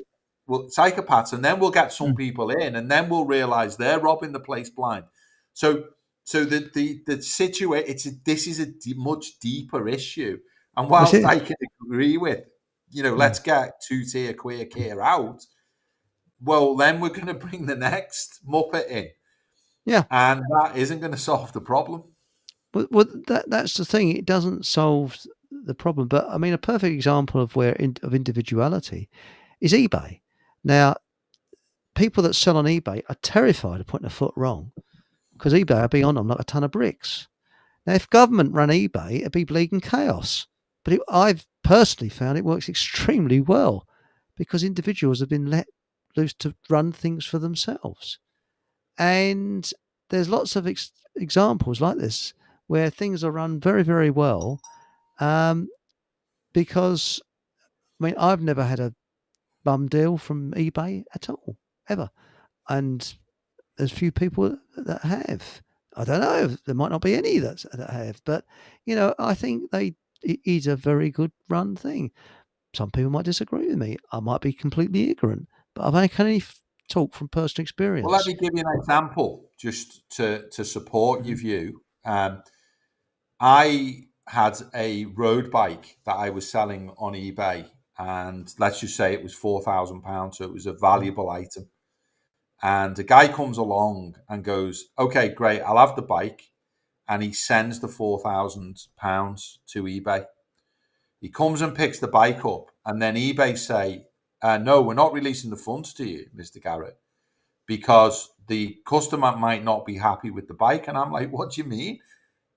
well, psychopaths, and then we'll get some Mm, people in, and then we'll realize they're robbing the place blind. So, so the situation, this is a much deeper issue. And it whilst is. I can agree with, Mm. let's get two-tier queer care out. Well, then we're going to bring the next Muppet in, Yeah. and that isn't going to solve the problem. Well, that's the thing. It doesn't solve the problem. But I mean, a perfect example of of individuality is eBay. Now, people that sell on eBay are terrified of putting a foot wrong because eBay will be on them like a ton of bricks. Now, if government ran eBay, it'd be bleeding chaos. But I've personally found it works extremely well because individuals have been let loose to run things for themselves. And there's lots of examples like this where things are run very, very well. Um, because, I mean, I've never had a bum deal from eBay at all, ever. And there's few people that have. I don't know. There might not be any that have, but I think it is a very good run thing. Some people might disagree with me. I might be completely ignorant, but I can only talk from personal Well, let experience. me give you an example just to support your Mhm. view. I had a road bike that I was selling on eBay, and let's just say it was £4,000, so it was a Mm. valuable item. And a guy comes along and goes, "Okay, great, I'll have the bike," and he sends the £4,000 to eBay. He comes and picks the bike up, and then eBay say, "No, we're not releasing the funds to you, Mr. Garrett, because the customer might not be happy with the bike." And I'm like, "What do you mean?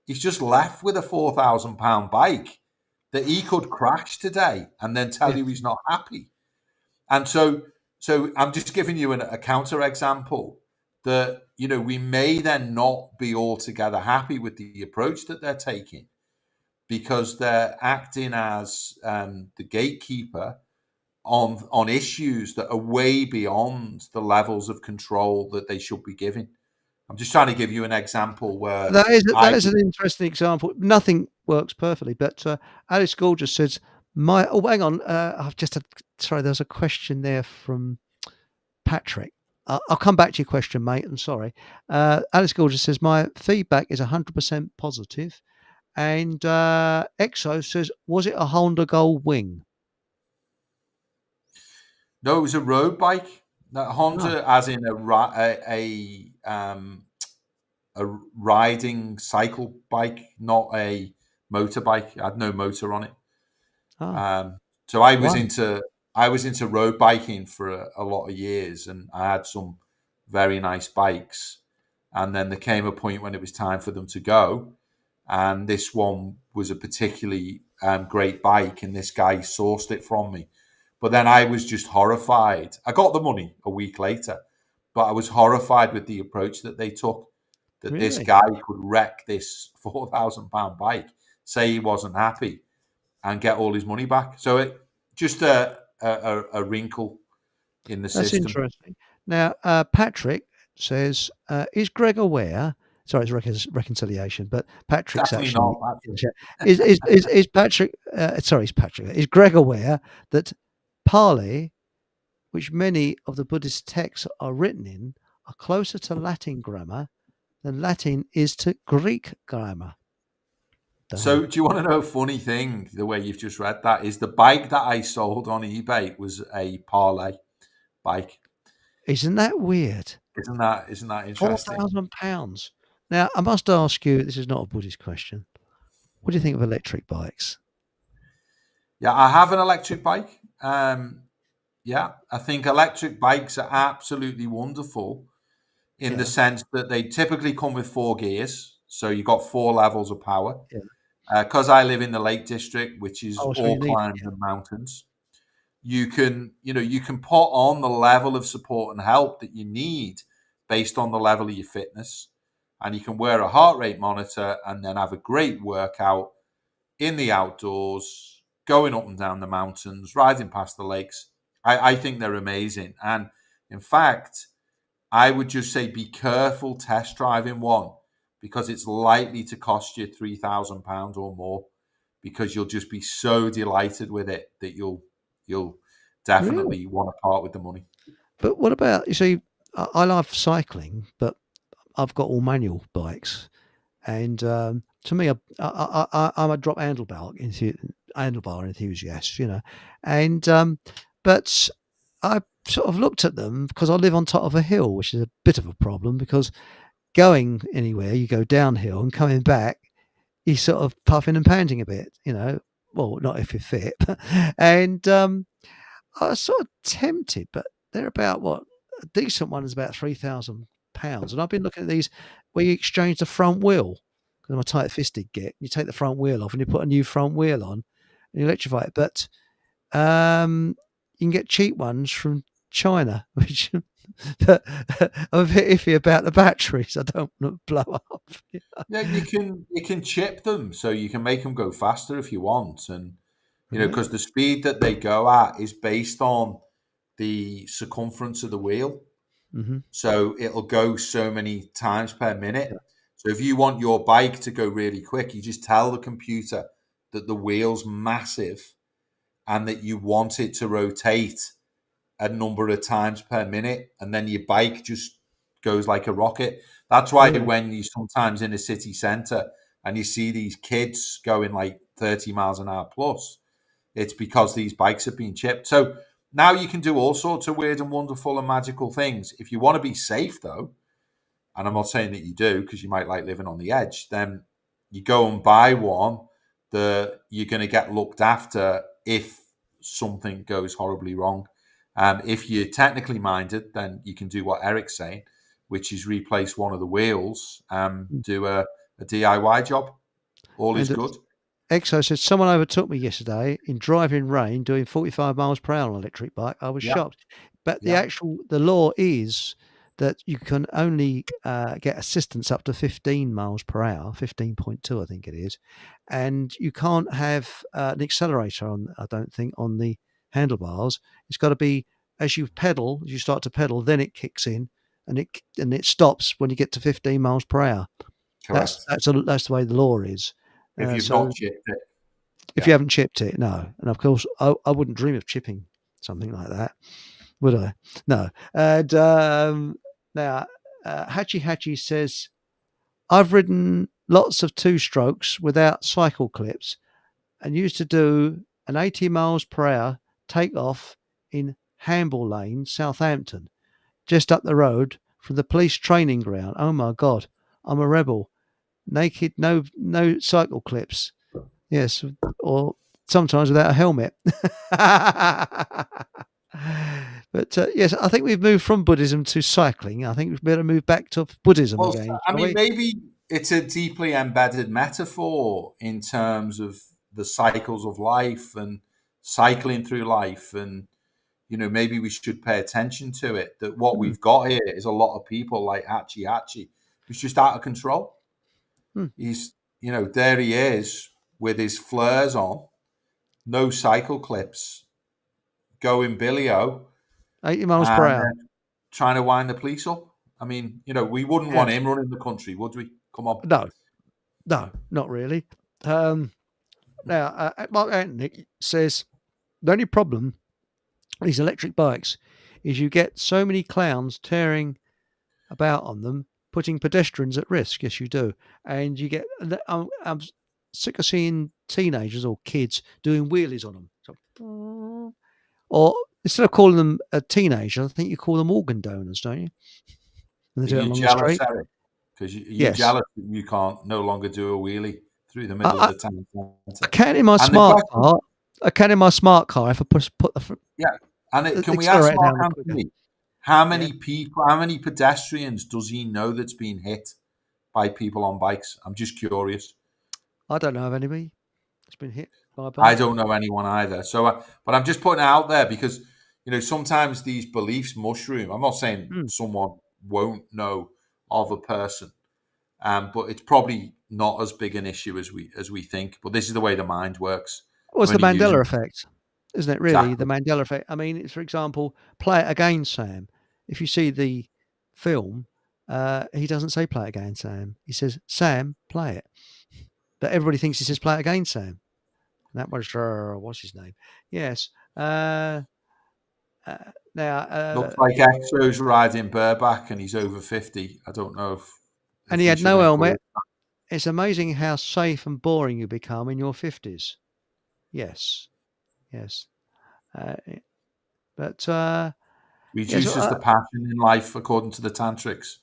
He's just left with a £4,000 bike that he could crash today and then tell Yeah. you he's not happy." And so I'm just giving you a counter example that we may then not be altogether happy with the approach that they're taking, because they're acting as the gatekeeper on issues that are way beyond the levels of control that they should be giving. I'm just trying to give you an example where That I is an interesting example. Nothing works perfectly, but Alice Gorgeous says, "My oh, hang on, I've just had, sorry, there's a question there from Patrick. I'll come back to your question, mate. I'm sorry." Alice Gorgeous says, "My feedback is 100% positive," and Exo says, "Was it a Honda Gold Wing?" No, it was a road bike. That Ah, Honda, as in a riding cycle bike, not a motorbike. It had no motor on it. ah, Um, so I was wow, into road biking for a lot of years, and I had some very nice bikes. And then there came a point when it was time for them to go, and this one was a particularly great bike, and this guy sourced it from me. But then I was just horrified. I got the money a week later, but I was horrified with the approach that they took. That this really? guy could wreck this £4,000 bike, say he wasn't happy, and get all his money back. So it just a wrinkle in the That's system. interesting. Now, Patrick says, "Is Greg aware?" Sorry, it's reconciliation, but Patrick's Definitely actually not. in the Actually. chat. Is Patrick? Sorry, it's Patrick. Is Greg aware that Pali, which many of the Buddhist texts are written in, are closer to Latin grammar than Latin is to Greek grammar? Don't know. So, do you want to know a funny thing? The way you've just read that is the bike that I sold on eBay was a parlay bike. Isn't that weird? Isn't that Four interesting? thousand pounds. Now, I must ask you. This is not a Buddhist question. What do you think of electric bikes? Yeah, I have an electric bike. Yeah, I think electric bikes are absolutely wonderful in the Yeah, sense that they typically come with four gears, so you've got four levels of power. yeah. Because I live in the Lake District, which is Oh, so all you need climbs and mountains, you can put on the level of support and help that you need based on the level of your fitness, and you can wear a heart rate monitor and then have a great workout in the outdoors, going up and down the mountains, riding past the lakes. I think they're amazing, and in fact, I would just say be careful test driving one because it's likely to cost you £3,000 or more because you'll just be so delighted with it that you'll really. definitely want to part with the money. But what about you see? I love cycling, but I've got all manual bikes, and to me, I'm a drop handlebar enthusiast, you know, and but I sort of looked at them because I live on top of a hill, which is a bit of a problem because going anywhere, you go downhill and coming back, you sort of puffing and panting a bit, you know. Well, not if you're fit, and I was sort of tempted, but they're about what a decent one is about £3,000, and I've been looking at these where you exchange the front wheel because I'm a tight fisted git. You take the front wheel off and you put a new front wheel on and you electrify it. But you can get cheap ones from China, which I'm a bit iffy about the batteries. I don't want to blow up. Yeah, you can chip them so you can make them go faster if you want, and because Really? the speed that they go at is based on the circumference of the wheel. Hmm. So it'll go so many times per Yeah. minute. So if you want your bike to go really quick, you just tell the computer that the wheel's massive and that you want it to rotate a number of times per minute, and then your bike just goes like a rocket. That's why Really? when you sometimes in a city centre and you see these kids going like 30 miles an hour plus, it's because these bikes have been chipped. So now you can do all sorts of weird and wonderful and magical things. If you want to be safe, though, and I'm not saying that you do because you might like living on the edge, then you go and buy one that you're going to get looked after if something goes horribly wrong. If you're technically minded, then you can do what Eric's saying, which is replace one of the wheels, Mm. do a DIY job. All is And good. Exo said, "Someone overtook me yesterday in driving rain doing 45 miles per hour on an electric bike. I was Yeah, shocked." But yeah. the law is that you can only get assistance up to 15 miles per hour, 15.2, I think it is. And you can't have an accelerator on, I don't think, on the handlebars. It's got to be as you pedal, as you start to pedal, then it kicks in, and it stops when you get to 15 miles per hour. Correct. That's the way the law is. If you've So not chipped it, if yeah. you haven't chipped it, no. And of course, I wouldn't dream of chipping something like that, would I? No. And now, Hachi Hachi says, I've ridden lots of two strokes without cycle clips and used to do an 80 miles per hour takeoff in Hamble Lane, Southampton, just up the road from the police training ground. Oh my God, I'm a rebel. Naked, no cycle clips. Yes, or sometimes without a helmet. But yes, I think we've moved from Buddhism to cycling. I think we've better move back to Buddhism Well, again, I shall mean, we? maybe it's a deeply embedded metaphor in terms of the cycles of life and cycling through life. And, maybe we should pay attention to it. That what Hmm, we've got here is a lot of people like Hachi Hachi, who's just out of control. hmm. He's, there he is with his flares on, no cycle clips, going Billy-O, 80 miles per and hour. trying to wind the police up. I mean, we wouldn't want Yes. him running the country, would we? Come on. No, no, not really. Um, Now, Mark Anthony says the only problem with these electric bikes is you get so many clowns tearing about on them, putting pedestrians at risk. Yes, you do. And you get, I'm sick of seeing teenagers or kids doing wheelies on them. So, or instead of calling them a teenager, I think you call them organ donors, don't you? When they Are do it you along the jealous, street. Eric? Because you Yes. jealous that you can't no longer do a wheelie through the I, middle of I, the town I centre? can in my And the smart question, car. I can in my smart car if I put yeah, the can we ask accelerator Mark down the quicker. Anthony, how Yeah. many people, how many pedestrians does he know that's been hit by people on bikes? I'm just curious. I don't know of anybody that's been hit by a I bike. don't know anyone either. So, but I'm just putting it out there because sometimes these beliefs mushroom. I'm not saying Hmm. someone won't know of a person, but it's probably not as big an issue as we think. But this is the way the mind works. Well, I'm it's the only using Mandela effect, isn't it? Really, the exactly. Mandela effect. I mean, it's, for example, play it again, Sam. If you see the film, he doesn't say play it again, Sam. He says, Sam, play it. But everybody thinks he says play it again, Sam. That was, what's his name? Yes. Now, Looks like Exo's riding bareback and he's over 50. I don't know if and he we had should no helmet. encourage. It's amazing how safe and boring you become in your 50s. Yes. Yes. Uh, but, yes. Reduces the passion in life according to the tantrics.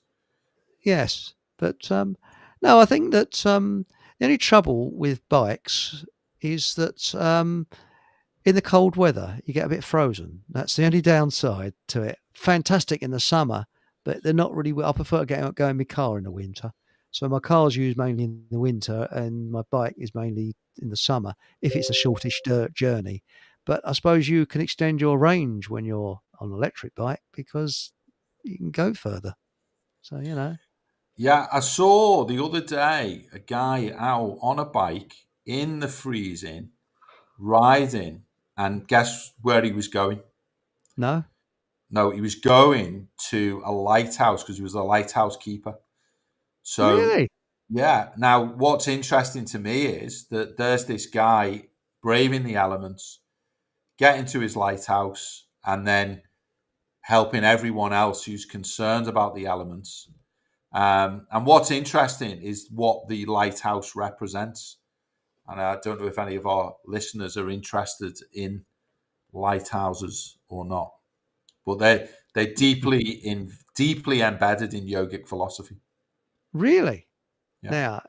Yes, but no, I think that the only trouble with bikes is that in the cold weather you get a bit frozen. That's the only downside to it. Fantastic in the summer, but they're not really. I prefer going in my car in the winter. So my car's used mainly in the winter, and my bike is mainly in the summer if it's a shortish journey. But I suppose you can extend your range when you're on an electric bike because you can go further. So Yeah, I saw the other day a guy out on a bike in the freezing, riding, and guess where he was going? no. No, he was going to a lighthouse because he was a lighthouse keeper. So, Really? yeah. Now, what's interesting to me is that there's this guy braving the elements, getting to his lighthouse, and then helping everyone else who's concerned about the elements. And what's interesting is what the lighthouse represents. And I don't know if any of our listeners are interested in lighthouses or not, but they're deeply embedded in yogic philosophy. Really? Yeah. Now,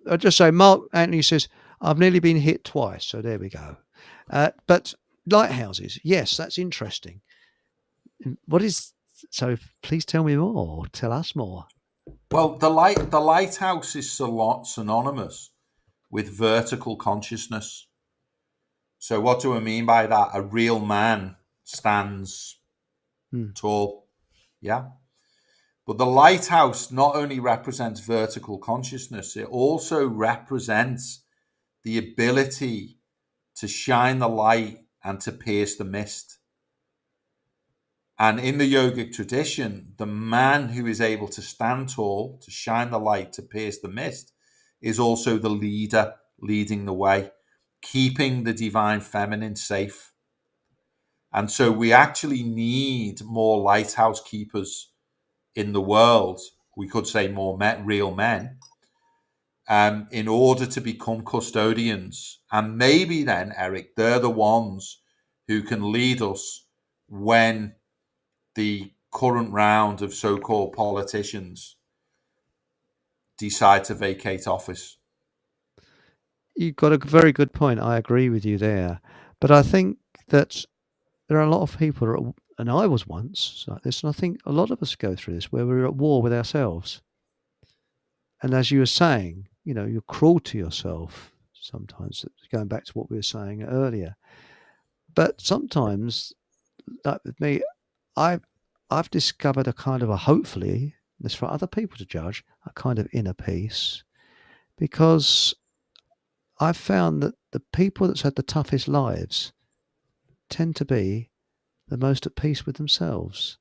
I'll just say, Mark Anthony says, I've nearly been hit twice. So there we go. But lighthouses, yes, that's interesting. What is, so please tell me more. Tell us more. Well, the lighthouse is synonymous with vertical consciousness. So what do I mean by that? A real man stands Hmm. tall. Yeah. But the lighthouse not only represents vertical consciousness, it also represents the ability to shine the light and to pierce the mist. And in the yogic tradition, the man who is able to stand tall, to shine the light, to pierce the mist, is also the leader leading the way, keeping the divine feminine safe. And so we actually need more lighthouse keepers in the world. We could say more real men, in order to become custodians. And maybe then, Eric, they're the ones who can lead us when the current round of so-called politicians decide to vacate office. You've got a very good point. I agree with you there. But I think that there are a lot of people, and I was once like this, and I think a lot of us go through this, where we're at war with ourselves. And as you were saying, you're cruel to yourself sometimes, going back to what we were saying earlier. But sometimes, like with me, I've I've discovered a kind of hopefully, this for other people to judge, a kind of inner peace, because I've found that the people that's had the toughest lives tend to be the most at peace with themselves.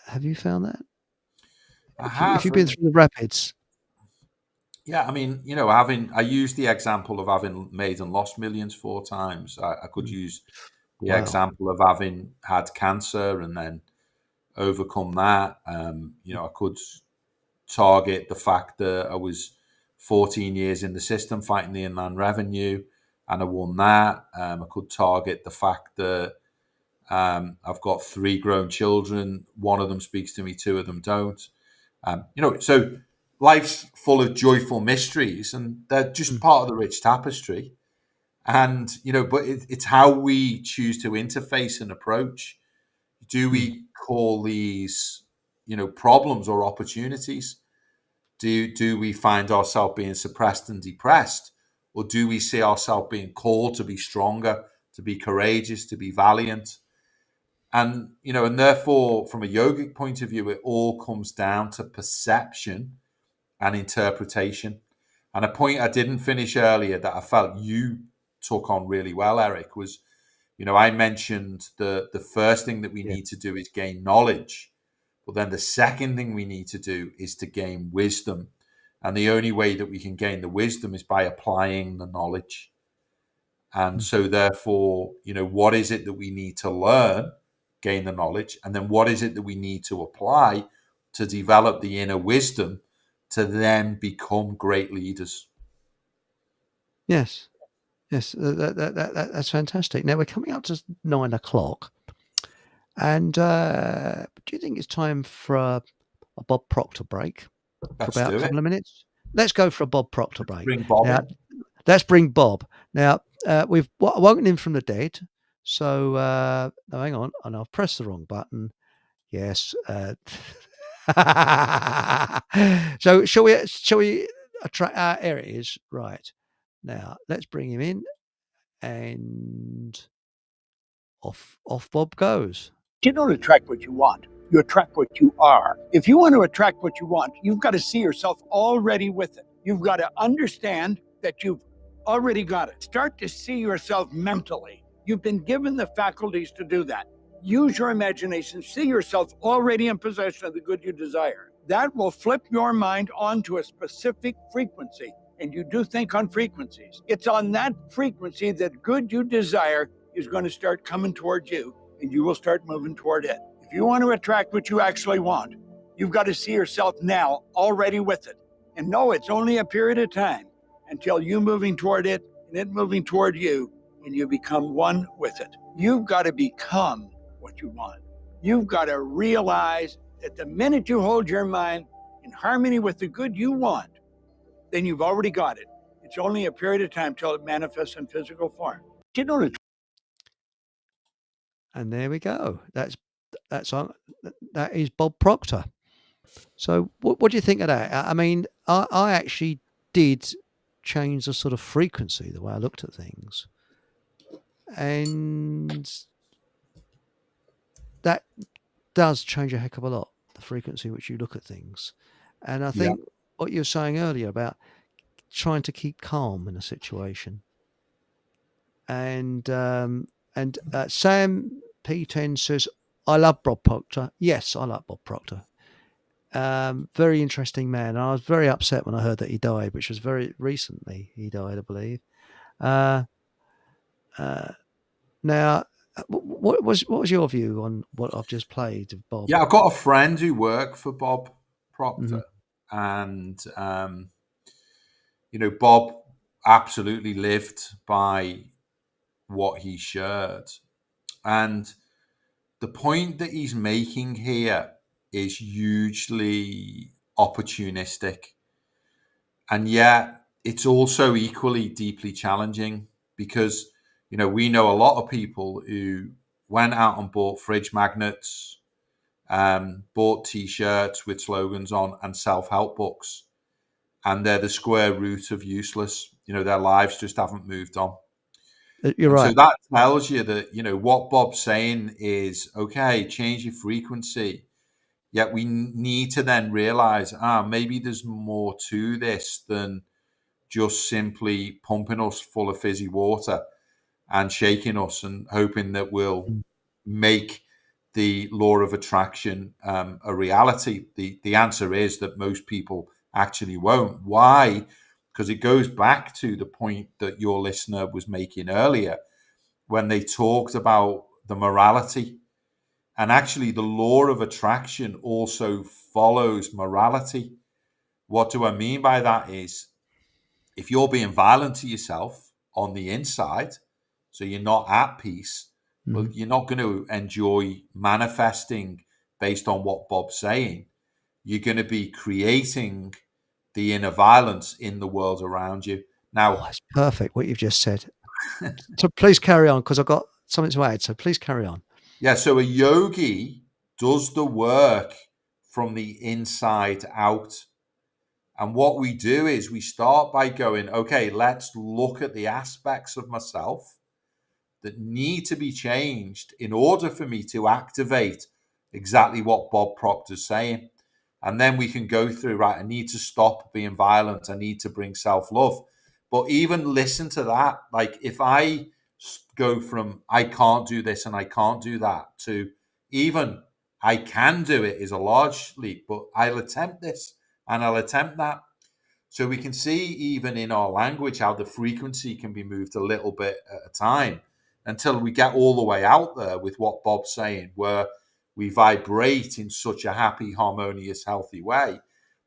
Have you found that? I If have, you've been and through the rapids. yeah, I mean, having I used the example of having made and lost millions 4 times. I could Mm. use the Wow. example of having had cancer and then overcome that. I could target the fact that I was 14 years in the system fighting the inland revenue and I won that. I could target the fact that I've got 3 grown children. One of them speaks to me, 2 of them don't. So life's full of joyful mysteries and they're just Mm. part of the rich tapestry. And, but it's how we choose to interface and approach. Do Mm. we call these, problems or opportunities? Do we find ourselves being suppressed and depressed, or do we see ourselves being called to be stronger, to be courageous, to be valiant? And and therefore, from a yogic point of view, it all comes down to perception and interpretation. And a point I didn't finish earlier that I felt you took on really well, Eric, was I mentioned the first thing that we Yeah. need to do is gain knowledge. But then the second thing we need to do is to gain wisdom. And the only way that we can gain the wisdom is by applying the knowledge. And Mm. so, therefore, what is it that we need to learn, gain the knowledge? And then what is it that we need to apply to develop the inner wisdom to then become great leaders? Yes. Yes. That's fantastic. Now we're coming up to 9 o'clock. And do you think it's time for a Bob Proctor break for Let's about a do it. couple of minutes? Let's go for a Bob Proctor break. Bring Bob Now, in. let's bring Bob. Now, we've woken him from the dead. So, no, hang on. And I've pressed the wrong button. Yes. So, shall we attract? Here it is. Right. Now, let's bring him in. And off Bob goes. You don't attract what you want. You attract what you are. If you want to attract what you want, you've got to see yourself already with it. You've got to understand that you've already got it. Start to see yourself mentally. You've been given the faculties to do that. Use your imagination. See yourself already in possession of the good you desire. That will flip your mind onto a specific frequency. And you do think on frequencies. It's on that frequency that good you desire is going to start coming toward you, and you will start moving toward it. If you want to attract what you actually want, you've got to see yourself now already with it. And know it's only a period of time until you moving toward it and it moving toward you, and you become one with it. You've got to become what you want. You've got to realize that the minute you hold your mind in harmony with the good you want, then you've already got it. It's only a period of time till it manifests in physical form. You know, And there we go. That is Bob Proctor. So what do you think of that? I mean, I actually did change the sort of frequency, the way I looked at things, and that does change a heck of a lot, the frequency in which you look at things. And I Yeah. think what you were saying earlier about trying to keep calm in a situation, and And Sam P10 says, I love Bob Proctor. Yes, I like Bob Proctor. Very interesting man. And I was very upset when I heard that he died, which was very recently. He died, I believe. Uh, now, what was your view on what I've just played of Bob? Yeah, I've got a friend who worked for Bob Mhm. Proctor, and Bob absolutely lived by what he shared. And the point that he's making here is hugely opportunistic. And yet it's also equally deeply challenging because, we know a lot of people who went out and bought fridge magnets, bought T-shirts with slogans on and self-help books, and they're the square root of useless. Their lives just haven't moved on. You're And so right. that tells you that, what Bob's saying is, okay, change your frequency. Yet we need to then realize, maybe there's more to this than just simply pumping us full of fizzy water and shaking us and hoping that we'll Mm. make the law of attraction a reality. The answer is that most people actually won't. Why? Because it goes back to the point that your listener was making earlier when they talked about the morality. And actually, the law of attraction also follows morality. What do I mean by that is if you're being violent to yourself on the inside, so you're not at peace, well, Mhm. you're not going to enjoy manifesting based on what Bob's saying. You're going to be creating the inner violence in the world around you. Oh, Now, it's perfect what you've just said. So please carry on because I've got something to add. So please carry on. yeah, so a yogi does the work from the inside out. And what we do is we start by going, okay, let's look at the aspects of myself that need to be changed in order for me to activate exactly what Bob Proctor's saying. And then we can go through, right, I need to stop being violent. I need to bring self love. But even listen to that. Like if I go from I can't do this and I can't do that to even I can do it is a large leap, but I'll attempt this and I'll attempt that. So we can see even in our language how the frequency can be moved a little bit at a time until we get all the way out there with what Bob's saying, where we vibrate in such a happy, harmonious, healthy way.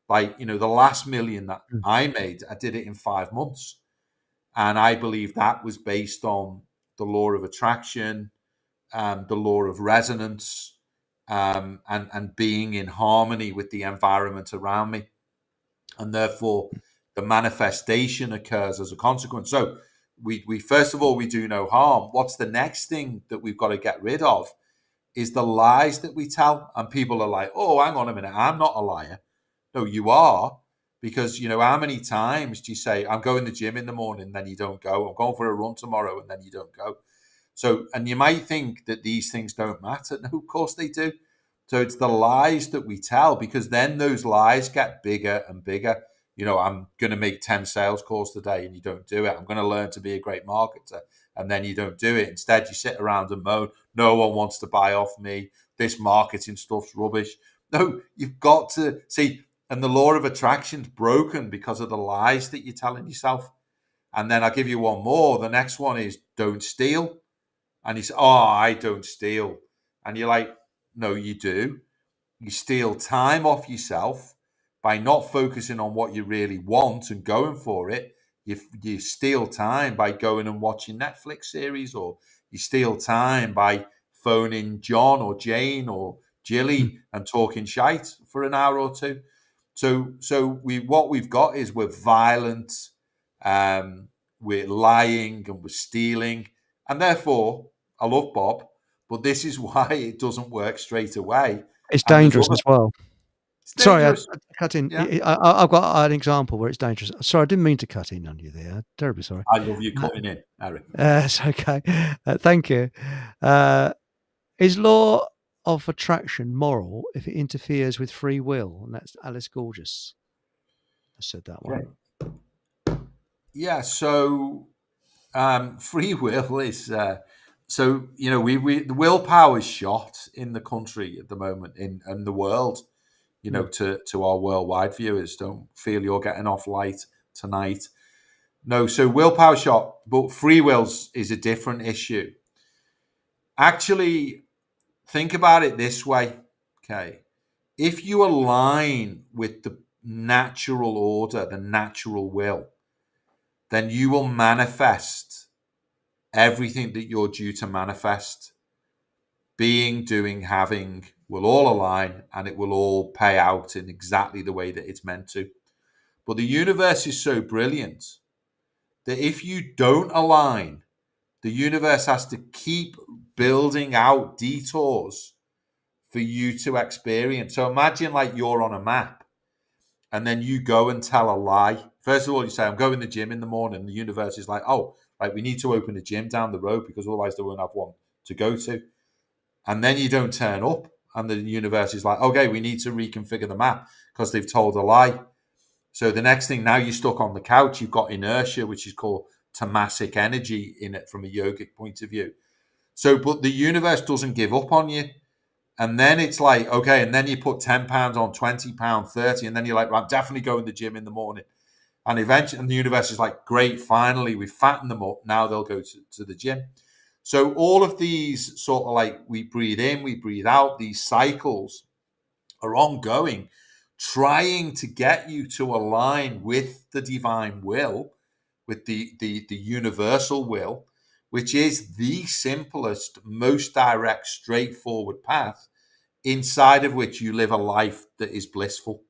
Like, the last million that Mm. I made, I did it in 5 months. And I believe that was based on the law of attraction, the law of resonance, and being in harmony with the environment around me. And therefore, the manifestation occurs as a consequence. So, we first of all, we do no harm. What's the next thing that we've got to get rid of is the lies that we tell. And people are like, oh, hang on a minute, I'm not a liar. No, you are. Because, how many times do you say, I'm going to the gym in the morning, then you don't go. I'm going for a run tomorrow, and then you don't go. So, and you might think that these things don't matter. No, of course they do. So it's the lies that we tell because then those lies get bigger and bigger. I'm going to make 10 sales calls today and you don't do it. I'm going to learn to be a great marketer and then you don't do it. Instead, you sit around and moan, no one wants to buy off me. This marketing stuff's rubbish. No, you've got to see. And the law of attraction's broken because of the lies that you're telling yourself. And then I'll give you one more. The next one is don't steal. And he said, oh, I don't steal. And you're like, no, you do. You steal time off yourself by not focusing on what you really want and going for it. You steal time by going and watching Netflix series, or you steal time by phoning John or Jane or Mm. Jilly and talking shite for an hour or two. So what we've got is we're violent, we're lying, and we're stealing, and therefore I love Bob, but this is why it doesn't work straight away. It's And there's dangerous other. as well. It's Sorry, I dangerous. cut in. Yeah, I've got an example where it's dangerous. Sorry, I didn't mean to cut in on you there. Terribly sorry. I love you cutting in, Harry. It's okay. Thank you. Uh, is law of attraction moral if it interferes with free will? And that's Alice Gorgeous. I said that one. Yeah. So free will is So we the willpower is shot in the country at the moment in the world. To our worldwide viewers, don't feel you're getting off light tonight. No, so willpower shot, but free wills is a different issue. Actually, think about it this way, okay? If you align with the natural order, the natural will, then you will manifest everything that you're due to manifest. Being, doing, having will all align, and it will all pay out in exactly the way that it's meant to. But the universe is so brilliant that if you don't align, the universe has to keep building out detours for you to experience. So imagine like you're on a map and then you go and tell a lie. First of all, you say, I'm going to the gym in the morning. The universe is like, oh, right, we need to open a gym down the road because otherwise they won't have one to go to. And then you don't turn up. And the universe is like, okay, we need to reconfigure the map because they've told a lie. So the next thing, now you're stuck on the couch. You've got inertia, which is called tamasic energy in it from a yogic point of view. So, but the universe doesn't give up on you. And then it's like, okay, and then you put £10 on, £20, 30, and then you're like, right, I'm definitely going to the gym in the morning. And eventually, and the universe is like, great, finally, we've fattened them up. Now they'll go to the gym. So all of these sort of like, we breathe in, we breathe out, these cycles are ongoing, trying to get you to align with the divine will, with the universal will, which is the simplest, most direct, straightforward path inside of which you live a life that is blissful.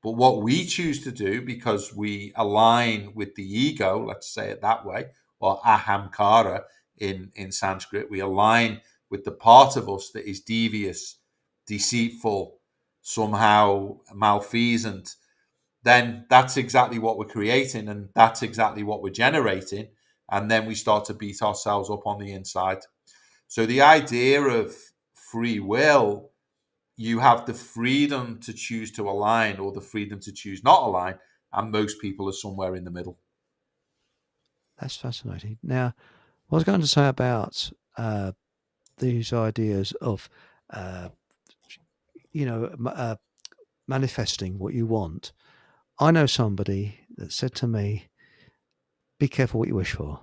But what we choose to do, because we align with the ego, let's say it that way, or ahamkara in Sanskrit, we align with the part of us that is devious, deceitful, somehow malfeasant, then that's exactly what we're creating and that's exactly what we're generating. And then we start to beat ourselves up on the inside. So the idea of free will, you have the freedom to choose to align or the freedom to choose not align, and most people are somewhere in the middle. That's fascinating. Now, what I was going to say about these ideas of, manifesting what you want. I know somebody that said to me, be careful what you wish for.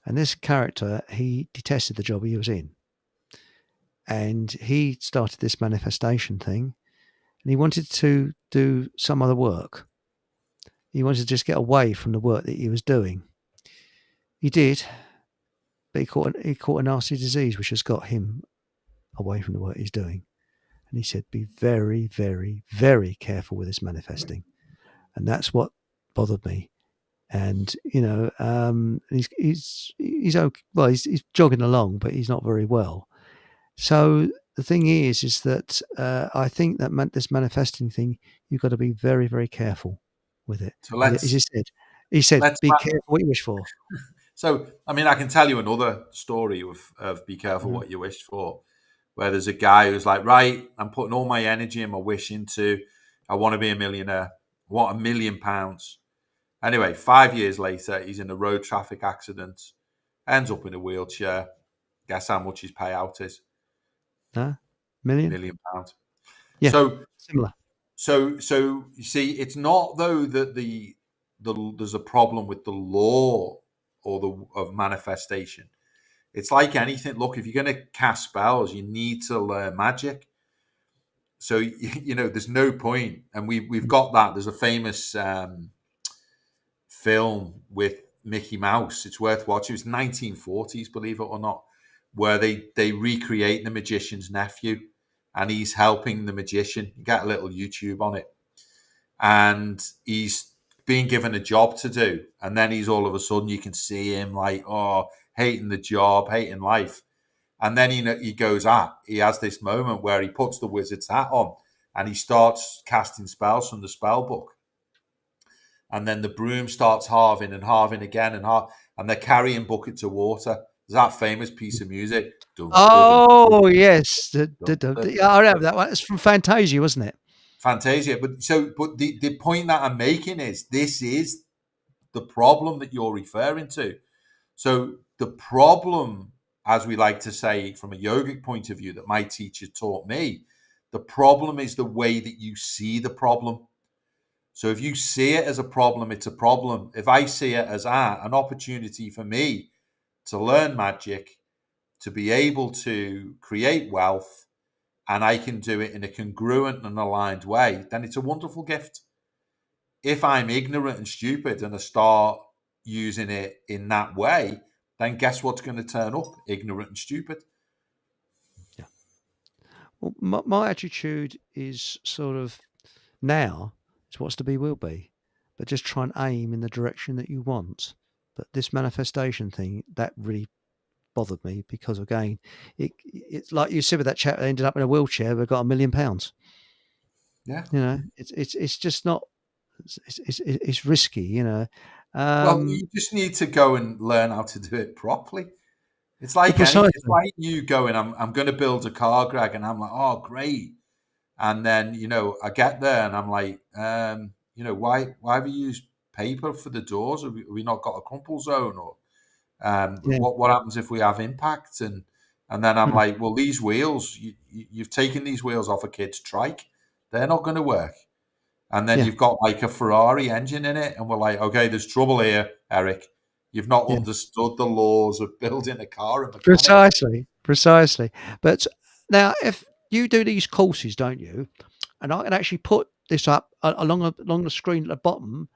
And this character, he detested the job he was in. And he started this manifestation thing, and he wanted to do some other work. He wanted to just get away from the work that he was doing. He did, but he caught a nasty disease, which has got him away from the work he's doing. And he said, be very, very, very careful with this manifesting. And that's what bothered me. And, he's okay. Well, he's jogging along, but he's not very well. So the thing is that I think that this manifesting thing, you've got to be very, very careful with it. So As he said, be careful what you wish for. So, I mean, I can tell you another story of be careful what you wish for, where there's a guy who's like, right, I'm putting all my energy and my wish into, I want to be a millionaire. I want £1 million. Anyway, 5 years later, he's in a road traffic accident, ends up in a wheelchair. Guess how much his payout is? £1 million? £1 million. Yeah, so similar. So you see, it's not though that there's a problem with the law or of manifestation. It's like anything. Look, if you're going to cast spells, you need to learn magic. So there's no point, and we've got that. There's a famous film with Mickey Mouse. It's worth watching. It's 1940s, believe it or not, where they recreate the magician's nephew, and he's helping the magician. You get a little YouTube on it, and he's being given a job to do, and then he's all of a sudden, you can see him like, hating the job, hating life. And then he goes, he has this moment where he puts the wizard's hat on and he starts casting spells from the spell book. And then the broom starts halving and halving again and they're carrying buckets of water. There's that famous piece of music. Oh, yes. I remember that one. It's from Fantasia, wasn't it? Fantasia. But the point that I'm making is this is the problem that you're referring to. So the problem as we like to say from a yogic point of view, that my teacher taught me, the problem is the way that you see the problem. So if you see it as a problem, it's a problem. If I see it as an opportunity for me to learn magic, to be able to create wealth, and I can do it in a congruent and aligned way, then it's a wonderful gift. If I'm ignorant and stupid and I start using it in that way, then guess what's going to turn up? Ignorant and stupid. Yeah. Well, my attitude is sort of now, it's what's to be will be, but just try and aim in the direction that you want. But this manifestation thing, that really bothered me because, again, it's like you said with that chap that ended up in a wheelchair but got £1 million. Yeah. You know, it's just not. It's risky. You know. Well, you just need to go and learn how to do it properly. It's like precisely. it's like you going, I'm going to build a car, Greg, and I'm like, oh, great. And then, I get there and I'm like, why have you used paper for the doors? Have we not got a crumple zone? Or Yeah. what happens if we have impact? And then I'm like, well, these wheels, you've taken these wheels off a kid's trike. They're not going to work. And then Yeah. you've got like a Ferrari engine in it. And we're like, okay, there's trouble here, Eric. You've not Yeah. understood the laws of building a car and mechanics. Precisely. But now, if you do these courses, don't you? And I can actually put this up along the screen at the bottom.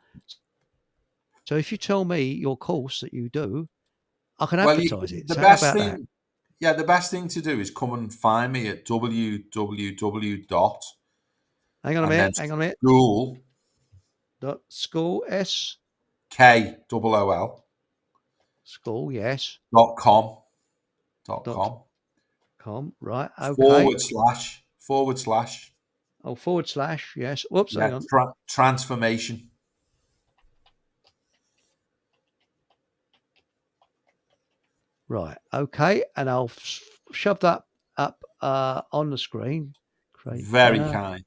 So if you tell me your course that you do, I can advertise it. The So best how about thing, that? yeah, the best thing to do is come and find me at www dot Hang on a and then minute. school School S KOOL school yes .com right, okay. forward slash / yes. Whoops, hang on. transformation. Right, okay, and I'll shove that up on the screen. Great. Very kind.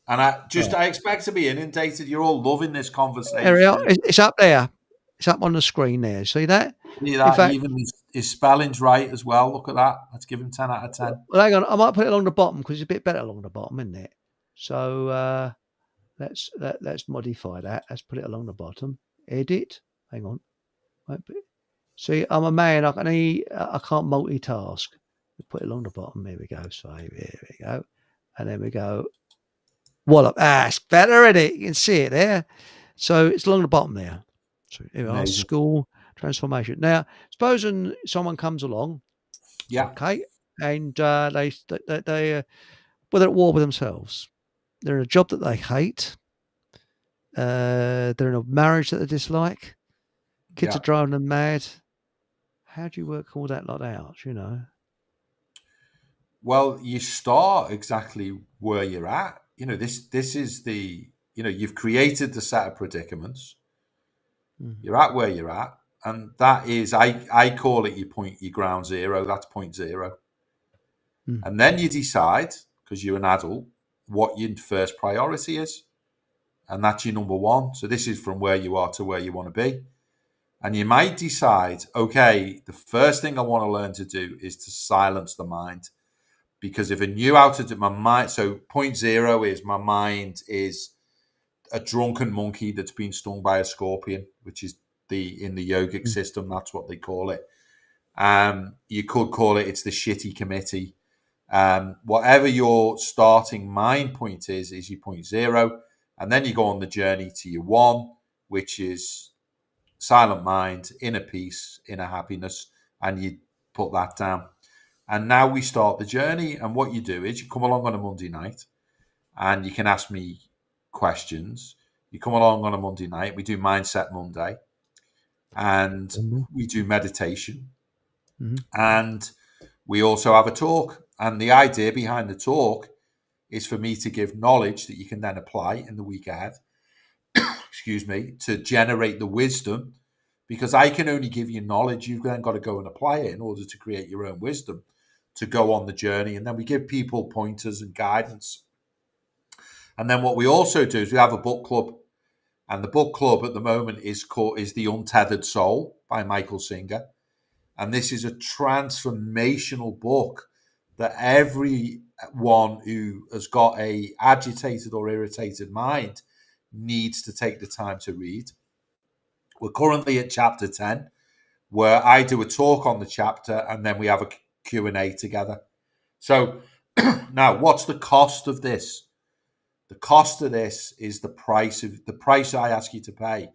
And I expect to be inundated. You're all loving this conversation. It's up there. It's up on the screen there. See that? See that? In fact, even his spelling's right as well. Look at that. Let's give him 10 out of 10. Well, hang on. I might put it along the bottom because it's a bit better along the bottom, isn't it? So let's modify that. Let's put it along the bottom. Edit. Hang on. See, I'm a man. I can't multitask. We put it along the bottom. There we go. So here we go. And then we go. Wallop. It's better, isn't it? You can see it there. So it's along the bottom there. So here we are. School transformation. Now, supposing someone comes along. Yeah. Okay. And they well, they're at war with themselves. They're in a job that they hate. They're in a marriage that they dislike. Kids are driving them mad. How do you work all that lot out, Well, you start exactly where you're at. This is the, you've created the set of predicaments. Mm-hmm. You're at where you're at. And that is, I call it your ground zero. That's point zero. Mm-hmm. And then you decide, because you're an adult, what your first priority is. And that's your number one. So this is from where you are to where you want to be. And you might decide, okay, the first thing I want to learn to do is to silence the mind. Because if I knew how to do my mind, so point zero is my mind is a drunken monkey that's been stung by a scorpion, which is in the yogic system, that's what they call it. You could call it's the shitty committee. Whatever your starting mind point is your point zero. And then you go on the journey to your one, which is silent mind, inner peace, inner happiness, and you put that down. And now we start the journey. And what you do is you come along on a Monday night and you can ask me questions. You come along on a Monday night. We do Mindset Monday and we do meditation. Mm-hmm. And we also have a talk. And the idea behind the talk is for me to give knowledge that you can then apply in the week ahead. Excuse me, to generate the wisdom, because I can only give you knowledge. You've then got to go and apply it in order to create your own wisdom, to go on the journey. And then we give people pointers and guidance. And then what we also do is we have a book club. And the book club at the moment is The Untethered Soul by Michael Singer. And this is a transformational book that everyone who has got a agitated or irritated mind needs to take the time to read. We're currently at chapter 10, where I do a talk on the chapter and then we have a Q&A together. So now, what's the cost of this? The cost of this is the price I ask you to pay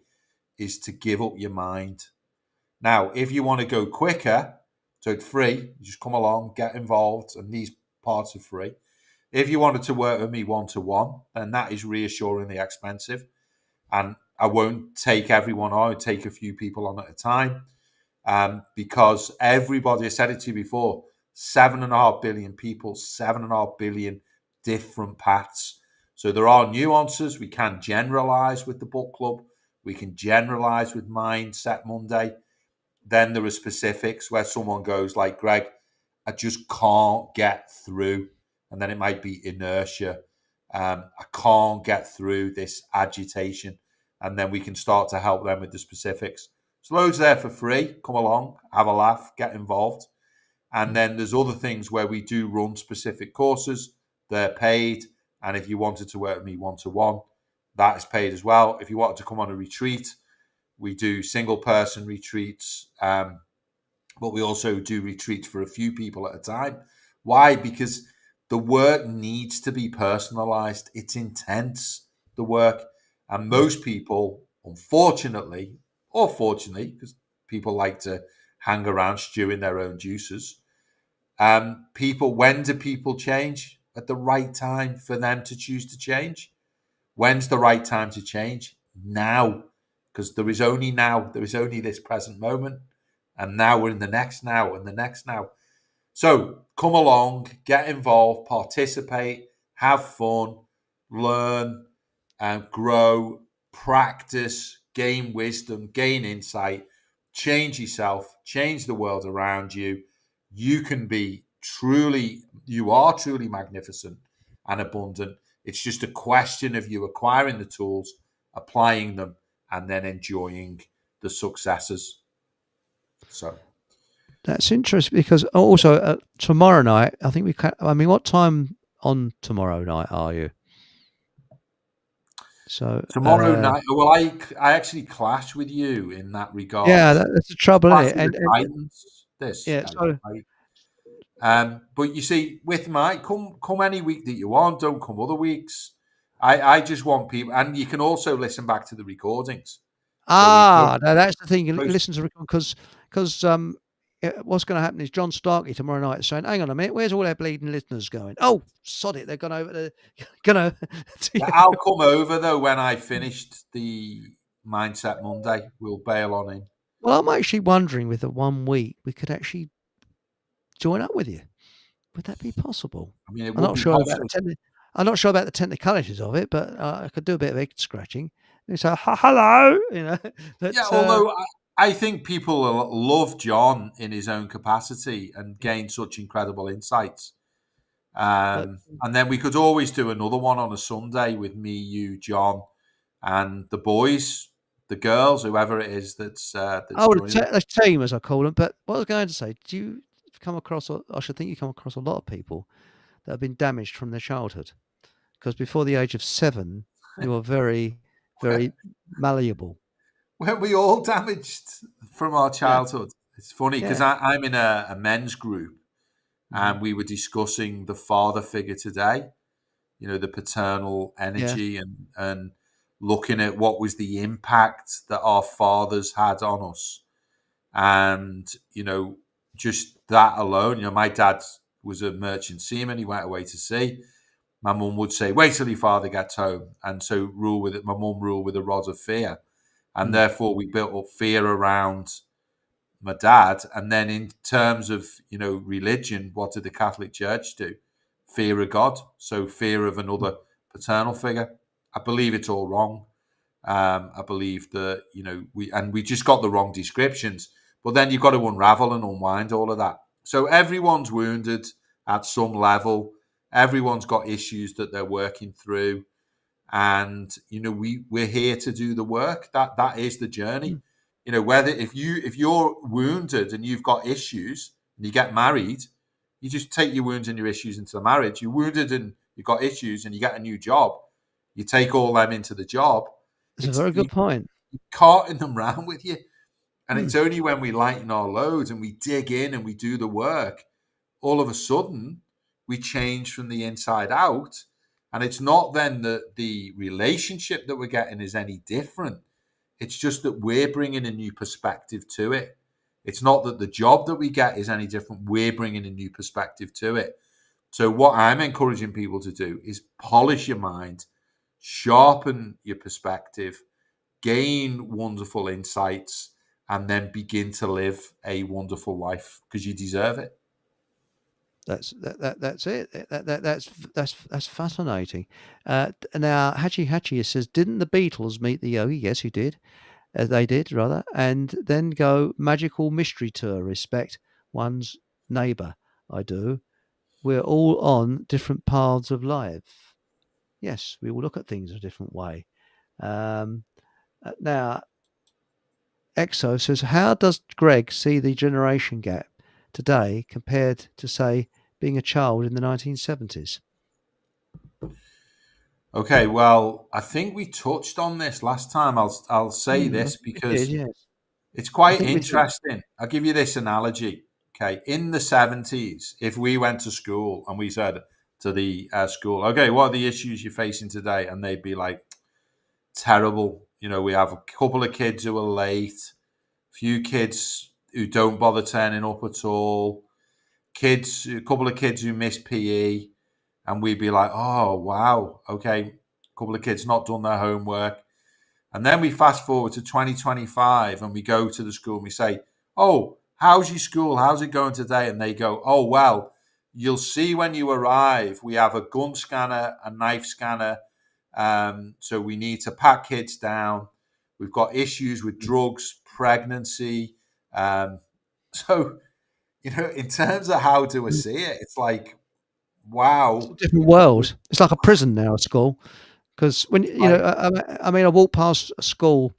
is to give up your mind. Now, if you want to go quicker, so it's free, you just come along, get involved, and these parts are free. If you wanted to work with me one-to-one, then that is reassuringly expensive. And I won't take everyone on, I'll take a few people on at a time. Because everybody, I said it to you before, 7.5 billion people, 7.5 billion different paths. So there are nuances. We can generalize with the book club. We can generalize with Mindset Monday. Then there are specifics where someone goes like, Greg, I just can't get through. And then it might be inertia. I can't get through this agitation. And then we can start to help them with the specifics. So loads there for free. Come along, have a laugh, get involved. And then there's other things where we do run specific courses. They're paid. And if you wanted to work with me one-to-one, that is paid as well. If you wanted to come on a retreat, we do single person retreats, but we also do retreats for a few people at a time. Why? Because the work needs to be personalized. It's intense, the work. And most people, unfortunately, or fortunately, because people like to hang around stewing their own juices, when do people change? At the right time for them to choose to change. When's the right time to change? Now. Because there is only now, there is only this present moment, and now we're in the next now and the next now. So come along, get involved, participate, have fun, learn, and grow, practice, gain wisdom, gain insight, change yourself, change the world around you. You are truly magnificent and abundant. It's just a question of you acquiring the tools, applying them, and then enjoying the successes. So That's interesting because also tomorrow night, I think we can. I mean, what time on tomorrow night are you? So tomorrow night, well, I actually clash with you in that regard. Yeah, that's the trouble, isn't it? And Titans, yeah, so but you see, with my come any week that you want, don't come other weeks. I just want people, and you can also listen back to the recordings. no, that's the thing. You listen to because what's going to happen is John Starkey tomorrow night is saying, "Hang on a minute, where's all our bleeding listeners going? Oh, sod it, they're gone over to gonna." I'll come over though when I finished the Mindset Monday. We'll bail on in. Well, I'm actually wondering with the 1 week we could actually join up with you. Would that be possible? I mean, I'm not sure about the technicalities of it, but I could do a bit of egg scratching. So hello, Although I think people love John in his own capacity and gain such incredible insights. And then we could always do another one on a Sunday with me, you, John, and the boys, the girls, whoever it is that's the team, as I call them. But what I was going to say, do you come across, I should think you come across a lot of people that have been damaged from their childhood, because before the age of 7, you were very, very malleable. Weren't we all damaged from our childhood? Yeah. It's funny because I'm in a men's group, and we were discussing the father figure today, the paternal energy and looking at what was the impact that our fathers had on us. And, just that alone, my dad was a merchant seaman. He went away to sea. My mum would say, wait till your father gets home. And so my mum ruled with a rod of fear. And therefore we built up fear around my dad. And then in terms of, religion, what did the Catholic Church do? Fear of God. So fear of another paternal figure. I believe it's all wrong. I believe that, we just got the wrong descriptions. But then you've got to unravel and unwind all of that. So everyone's wounded at some level. Everyone's got issues that they're working through. And, we're here to do the work. That is the journey. whether if you're wounded and you've got issues and you get married, you just take your wounds and your issues into the marriage. You're wounded and you've got issues and you get a new job, you take all them into the job. It's a very good point. You're carting them round with you. And Hmm. it's only when we lighten our loads and we dig in and we do the work, all of a sudden we change from the inside out. And it's not then that the relationship that we're getting is any different. It's just that we're bringing a new perspective to it. It's not that the job that we get is any different. We're bringing a new perspective to it. So what I'm encouraging people to do is polish your mind, sharpen your perspective, gain wonderful insights, and then begin to live a wonderful life because you deserve it. That's it. That's fascinating. Now Hachi says, didn't the Beatles meet the Yogi? Yes, he did. They did rather, and then go magical mystery tour. Respect one's neighbour. I do. We're all on different paths of life. Yes, we will look at things a different way. Now, Exo says, how does Greg see the generation gap today compared to, say, being a child in the 1970s? Okay, well, I think we touched on this last time. I'll say this because did, yes. it's I quite think we did. interesting. I'll give you this analogy. Okay, in the 70s, if we went to school and we said to the school, okay, what are the issues you're facing today? And they'd be like, terrible. We have a couple of kids who are late, few kids who don't bother turning up at all, a couple of kids who miss PE. And we'd be like, oh, wow, okay, a couple of kids not done their homework. And then we fast forward to 2025 and we go to the school and we say, oh, how's your school? How's it going today? And they go, oh, well, you'll see when you arrive, we have a gun scanner, a knife scanner. So we need to pat kids down. We've got issues with drugs, pregnancy. So, in terms of how do I see it, it's like, wow. It's a different world. It's like a prison now at school. Because when, I walk past a school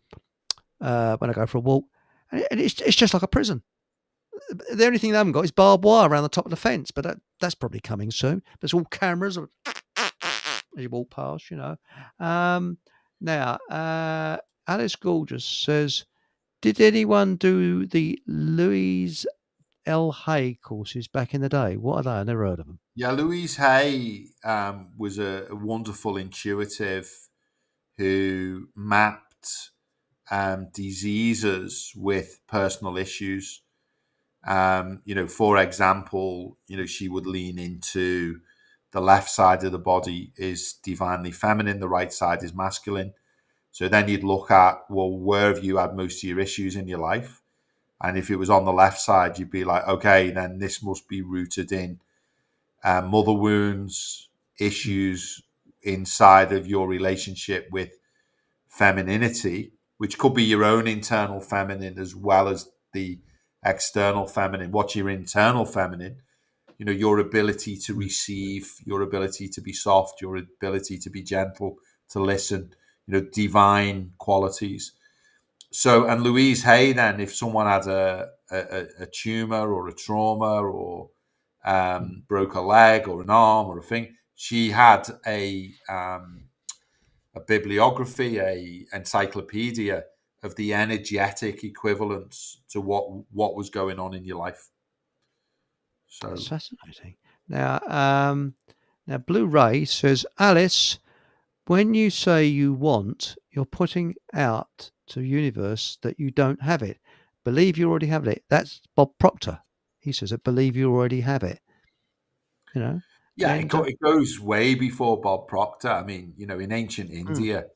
when I go for a walk, and it's just like a prison. The only thing they haven't got is barbed wire around the top of the fence, but that's probably coming soon. There's all cameras as you walk past, Now, Alice Gorgeous says, did anyone do the Louise L. Hay courses back in the day? What are they? I never heard of them. Yeah, Louise Hay was a wonderful intuitive who mapped diseases with personal issues. For example, she would lean into the left side of the body is divinely feminine, the right side is masculine. So then you'd look at, well, where have you had most of your issues in your life? And if it was on the left side, you'd be like, okay, then this must be rooted in mother wounds, issues inside of your relationship with femininity, which could be your own internal feminine as well as the external feminine. What's your internal feminine? Your ability to receive, your ability to be soft, your ability to be gentle, to listen, divine qualities. So, and Louise Hay, then, if someone had a tumor or a trauma or broke a leg or an arm or a thing, she had a bibliography, a encyclopedia of the energetic equivalents to what was going on in your life. So that's fascinating. Now, Blue Ray says, Alice, when you say you want, you're putting out to the universe that you don't have it. Believe you already have it. That's Bob Proctor. He says, I believe you already have it. Yeah, it goes way before Bob Proctor. I mean, in ancient India,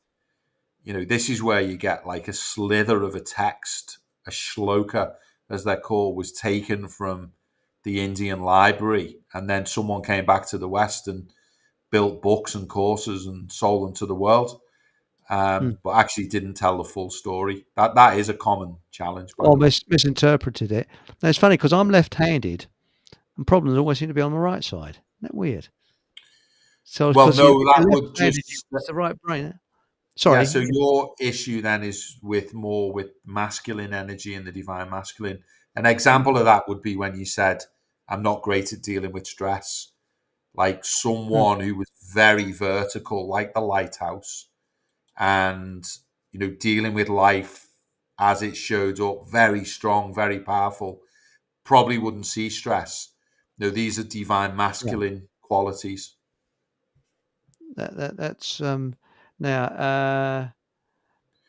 this is where you get like a slither of a text, a shloka, as they're called, was taken from the Indian library. And then someone came back to the West and built books and courses and sold them to the world. But actually didn't tell the full story. That is a common challenge. Or misinterpreted it. Now, it's funny because I'm left-handed and problems always seem to be on the right side. Isn't that weird? So, well, no, that would just... It's the right brain. Sorry. So your issue then is with masculine energy and the divine masculine. An example of that would be when you said, "I'm not great at dealing with stress." Like Mm, someone who was very vertical, like the lighthouse, and dealing with life as it showed up, very strong, very powerful, probably wouldn't see stress. No, these are divine yeah. masculine qualities. That's now.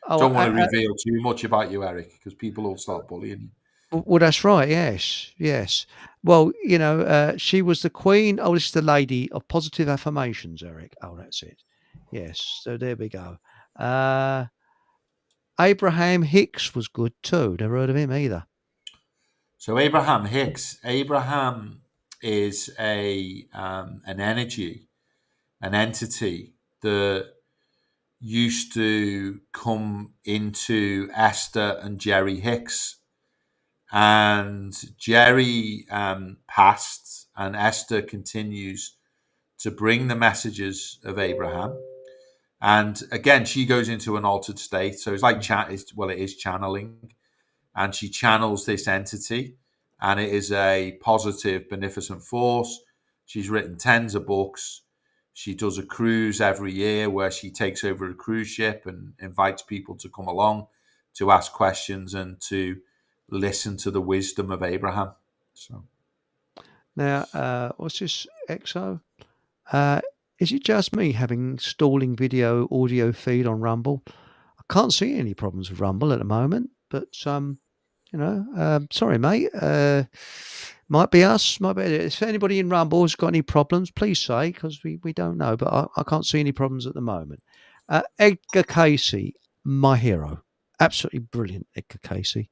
Oh, Don't want to reveal too much about you, Eric, because people will start bullying you. well, that's right. Yes, yes. Well, she was the queen. Oh, this is the lady of positive affirmations, Eric. Oh, that's it. Yes. So there we go. Uh, Abraham Hicks was good too. Never heard of him either. So Abraham Hicks, Abraham is an energy, an entity that used to come into Esther and Jerry Hicks, and Jerry passed, and Esther continues to bring the messages of Abraham. And again, she goes into an altered state, so it's like it is channeling, and she channels this entity, and it is a positive, beneficent force. She's written tens of books. She does a cruise every year where she takes over a cruise ship and invites people to come along to ask questions and to listen to the wisdom of Abraham. So, Now, what's this XO? Uh, is it just me having stalling video audio feed on Rumble? I can't see any problems with Rumble at the moment, but sorry, mate. Might be us. Might be. If anybody in Rumble's got any problems, please say, because we don't know. But I can't see any problems at the moment. Edgar Casey, my hero, absolutely brilliant, Edgar Casey.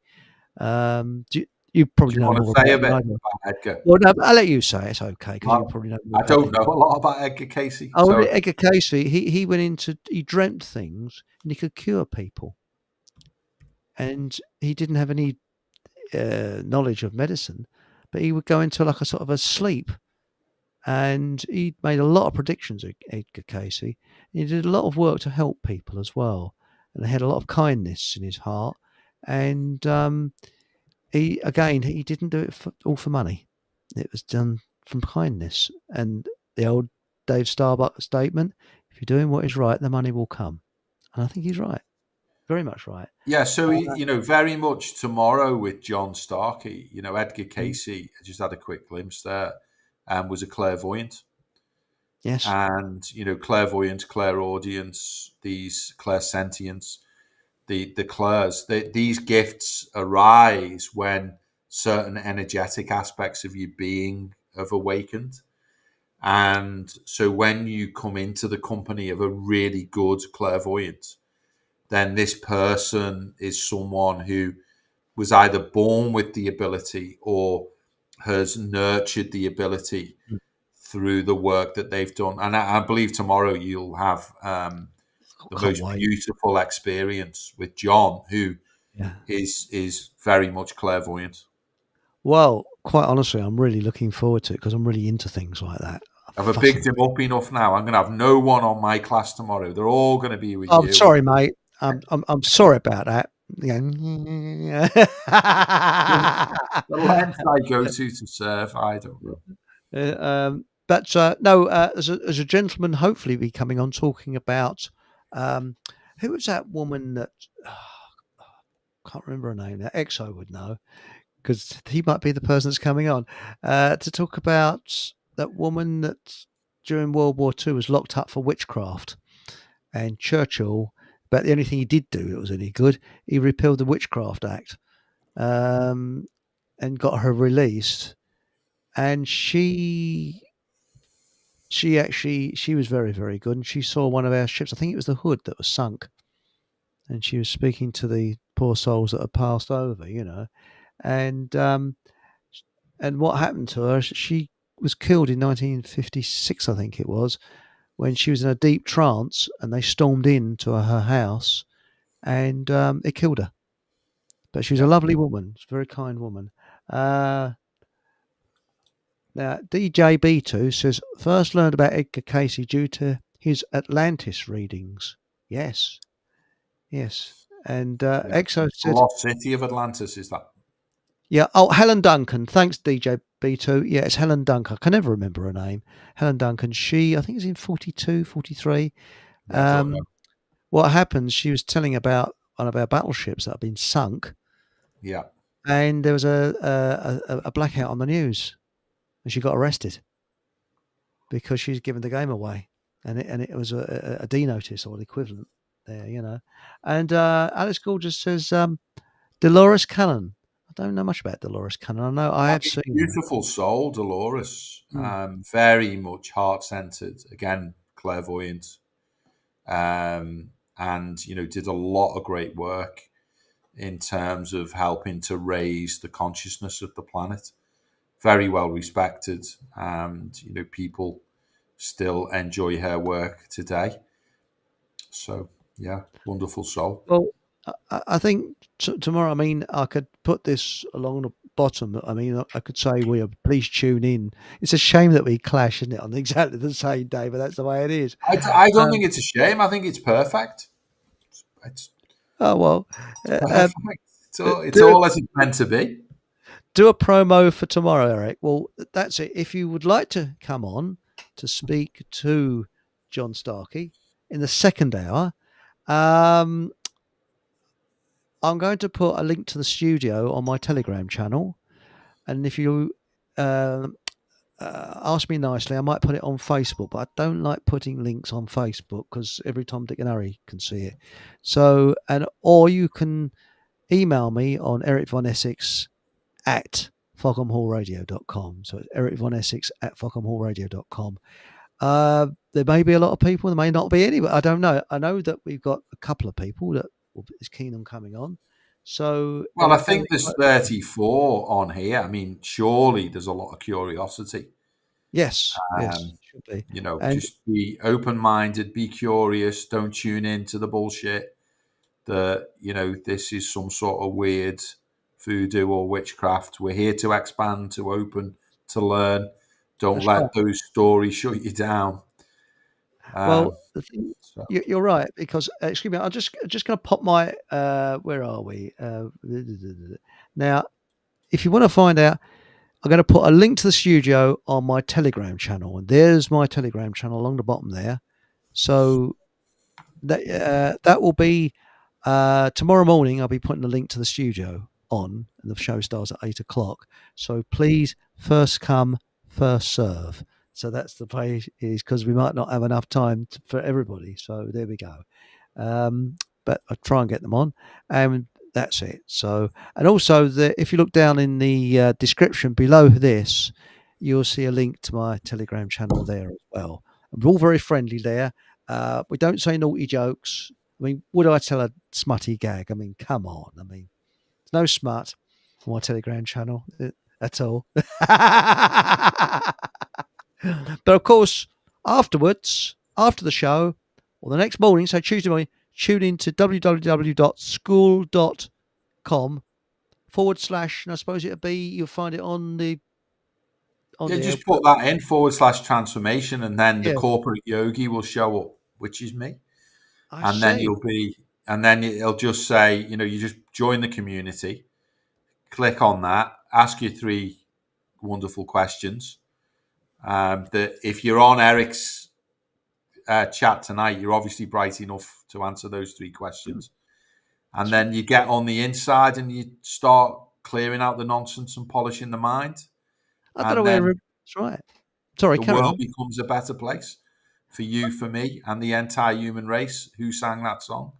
You do probably you know want more to say about a him than bit I do. about Edgar? Well, no, I'll let you say it's okay because you Well, probably know more I about don't him. know a lot about Edgar Casey. Oh, So, Edgar Casey, he went into he dreamt things and he could cure people, and he didn't have any knowledge of medicine, but he would go into like a sort of a sleep, and he made a lot of predictions. Edgar Casey, he did a lot of work to help people as well, and he had a lot of kindness in his heart, and he didn't do it all for money. It was done from kindness, and the old Dave Starbuck statement: "If you're doing what is right, the money will come." And I think he's right, very much right. yeah, so very much tomorrow with John Starkey. Edgar Mm, Casey. I just had a quick glimpse there, was a clairvoyant, yes. and clairvoyance, clairaudience, these clairsentience, the clairs. These gifts arise when certain energetic aspects of your being have awakened, and so when you come into the company of a really good clairvoyant, then this person is someone who was either born with the ability or has nurtured the ability Mm, through the work that they've done. And I believe tomorrow you'll have the can't most wait. beautiful experience with John, who Yeah. is very much clairvoyant. Well, quite honestly, I'm really looking forward to it because I'm really into things like that. I'm I've bigged fascinated. him up enough now. I'm going to have no one on my class tomorrow. They're all going to be with I'm you. sorry, mate. I'm sorry about that. Yeah. The length I go to serve, I don't know. But no, as a gentleman, hopefully, be coming on talking about um, who was that woman that can't remember her name. Now, Exo would know because he might be the person that's coming on to talk about that woman that during World War II was locked up for witchcraft, and Churchill. But the only thing he did do that was any good, he repealed the Witchcraft Act um, and got her released. And she was very, very good, and she saw one of our ships. I think it was the Hood that was sunk, and she was speaking to the poor souls that had passed over, and and what happened to her? She was killed in 1956, I think it was, when she was in a deep trance, and they stormed into her house, and it killed her. But she was a Yeah. lovely woman, a very kind woman. Uh, Now, DJB2 says, first learned about Edgar Casey due to his Atlantis readings. Yes, yes. And Yeah. Exo The said, lost city of Atlantis is that? yeah. Oh, Helen Duncan. Thanks, DJ B2. Yeah, it's Helen Duncan. I can never remember her name. Helen Duncan. She, I think, is in 42, 43. Yeah, I don't know. What happened? She was telling about one of our battleships that had been sunk, Yeah. and there was a blackout on the news, and she got arrested because she's given the game away, and it was a D notice or the equivalent there, you know. And Alice Gorgeous says Dolores Cannon. I don't know much about Dolores Cannon. I know I have seen her. Beautiful soul, Dolores. Mm. Very much heart centered. Again, clairvoyant. And did a lot of great work in terms of helping to raise the consciousness of the planet. Very well respected, and people still enjoy her work today. So yeah, wonderful soul. Well, I think tomorrow. I mean, I could put this along the bottom. I mean, I could say, "We please tune in." It's a shame that we clash, isn't it, on exactly the same day? But that's the way it is. I don't Um, think it's a shame. I think it's perfect. It's oh well, perfect. It's do all as it's meant to be. do a promo for tomorrow, Eric. Well, that's it. If you would like to come on to speak to John Starkey in the second hour, um, I'm going to put a link to the studio on my Telegram channel, and if you um ask me nicely, I might put it on Facebook, but I don't like putting links on Facebook because every Tom, Dick, and Harry can see it. So, or you can email me on ericvonessex@fockhamhallradio.com. So it's ericvonessex@fockhamhallradio.com. There may be a lot of people, there may not be any, but I don't know. I know that we've got a couple of people that is keen on coming on. So, Well, I think there's 34 on here. I mean, surely there's a lot of curiosity. yes, yes, should be. And Just be open-minded, be curious. Don't tune in to the bullshit that this is some sort of weird voodoo or witchcraft. We're here to expand, to open, to learn. Don't that's right. let those stories shut you down. Well, the thing, So you're right because excuse me, I'm just going to pop my where are we now? If you want to find out, I'm going to put a link to the studio on my Telegram channel, and there's my Telegram channel along the bottom there. So that will be tomorrow morning. I'll be putting a link to the studio on, and the show starts at 8 o'clock. So please, first come, first serve. So that's the way it is because we might not have enough time for everybody. So there we go. But I'll try and get them on, and that's it. So, and also, if you look down in the description below this, you'll see a link to my Telegram channel there as well. We're all very friendly there. We don't say naughty jokes. I mean, would I tell a smutty gag? I mean, come on. I mean, there's no smut on my Telegram channel at all. But of course, afterwards, after the show, or the next morning, so Tuesday morning, tune in to www.school.com/, and I suppose it'll be, you'll find it on the yeah, there. just put that in /transformation, and then the Yeah, corporate yogi will show up, which is me. I And then see. it'll just say, you just join the community, click on that, ask your 3 wonderful questions. That if you're on Eric's chat tonight, you're obviously bright enough to answer those 3 questions. And then you get on the inside and you start clearing out the nonsense and polishing the mind. I don't know And where. then That's right. Sorry, the carry world on. becomes a better place for you, for me, and the entire human race who sang that song.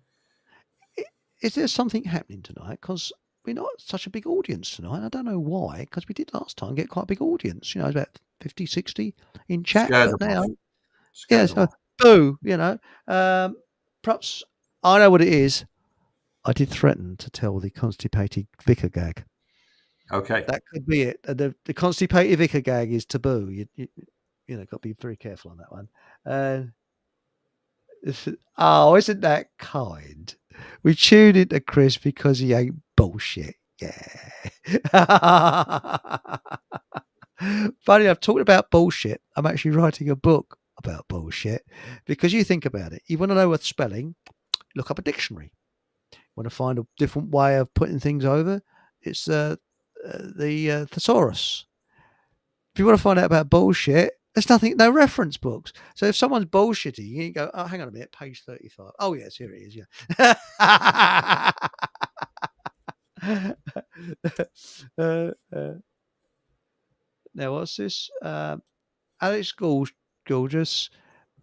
Is there something happening tonight? Because we're not such a big audience tonight. I don't know why, because we did last time get quite a big audience. About 50, 60 in chat. Scared But them now, off. yeah, Scared them so off. boo, perhaps I know what it is. I did threaten to tell the constipated vicar gag. Okay. That could be it. The constipated vicar gag is taboo. Got to be very careful on that one. Oh, isn't that kind? We tuned into Chris because he ain't bullshit. Yeah. Funny enough, talking about bullshit, I'm actually writing a book about bullshit because you think about it. You want to know what spelling? look up a dictionary. Want to find a different way of putting things over? It's the thesaurus. If you want to find out about bullshit, there's no reference books. So if someone's bullshitting, you go, oh, hang on a minute, page 35. Oh, yes, here it is, yeah. uh, uh, now, what's this? Alex Gorgeous,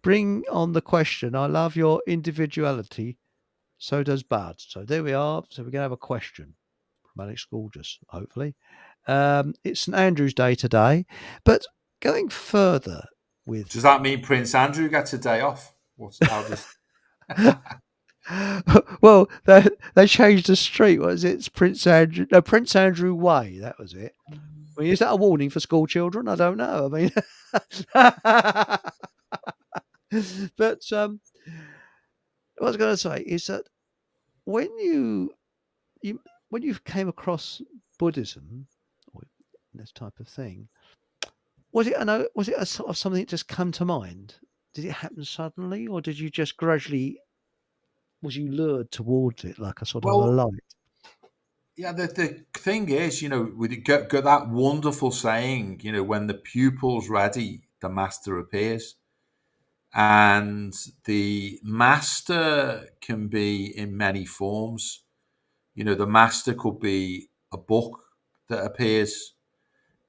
bring on the question. I love your individuality. So does Bud. So there we are. So we're going to have a question from Alex Gorgeous, hopefully. It's St Andrew's Day today. But going further with... Does that mean Prince Andrew gets a day off? How does... Well, they changed the street. What is it? It's Prince Andrew. No, Prince Andrew Way. That was it. I mean, is that a warning for school children? I don't know. I mean, but what I was going to say is that when you when you came across Buddhism or this type of thing, was it a sort of something that just come to mind? Did it happen suddenly, or did you just gradually? Was you lured towards it like a sort of a Well, light? yeah, the thing is, we got that wonderful saying, when the pupil's ready, the master appears. And the master can be in many forms. The master could be a book that appears.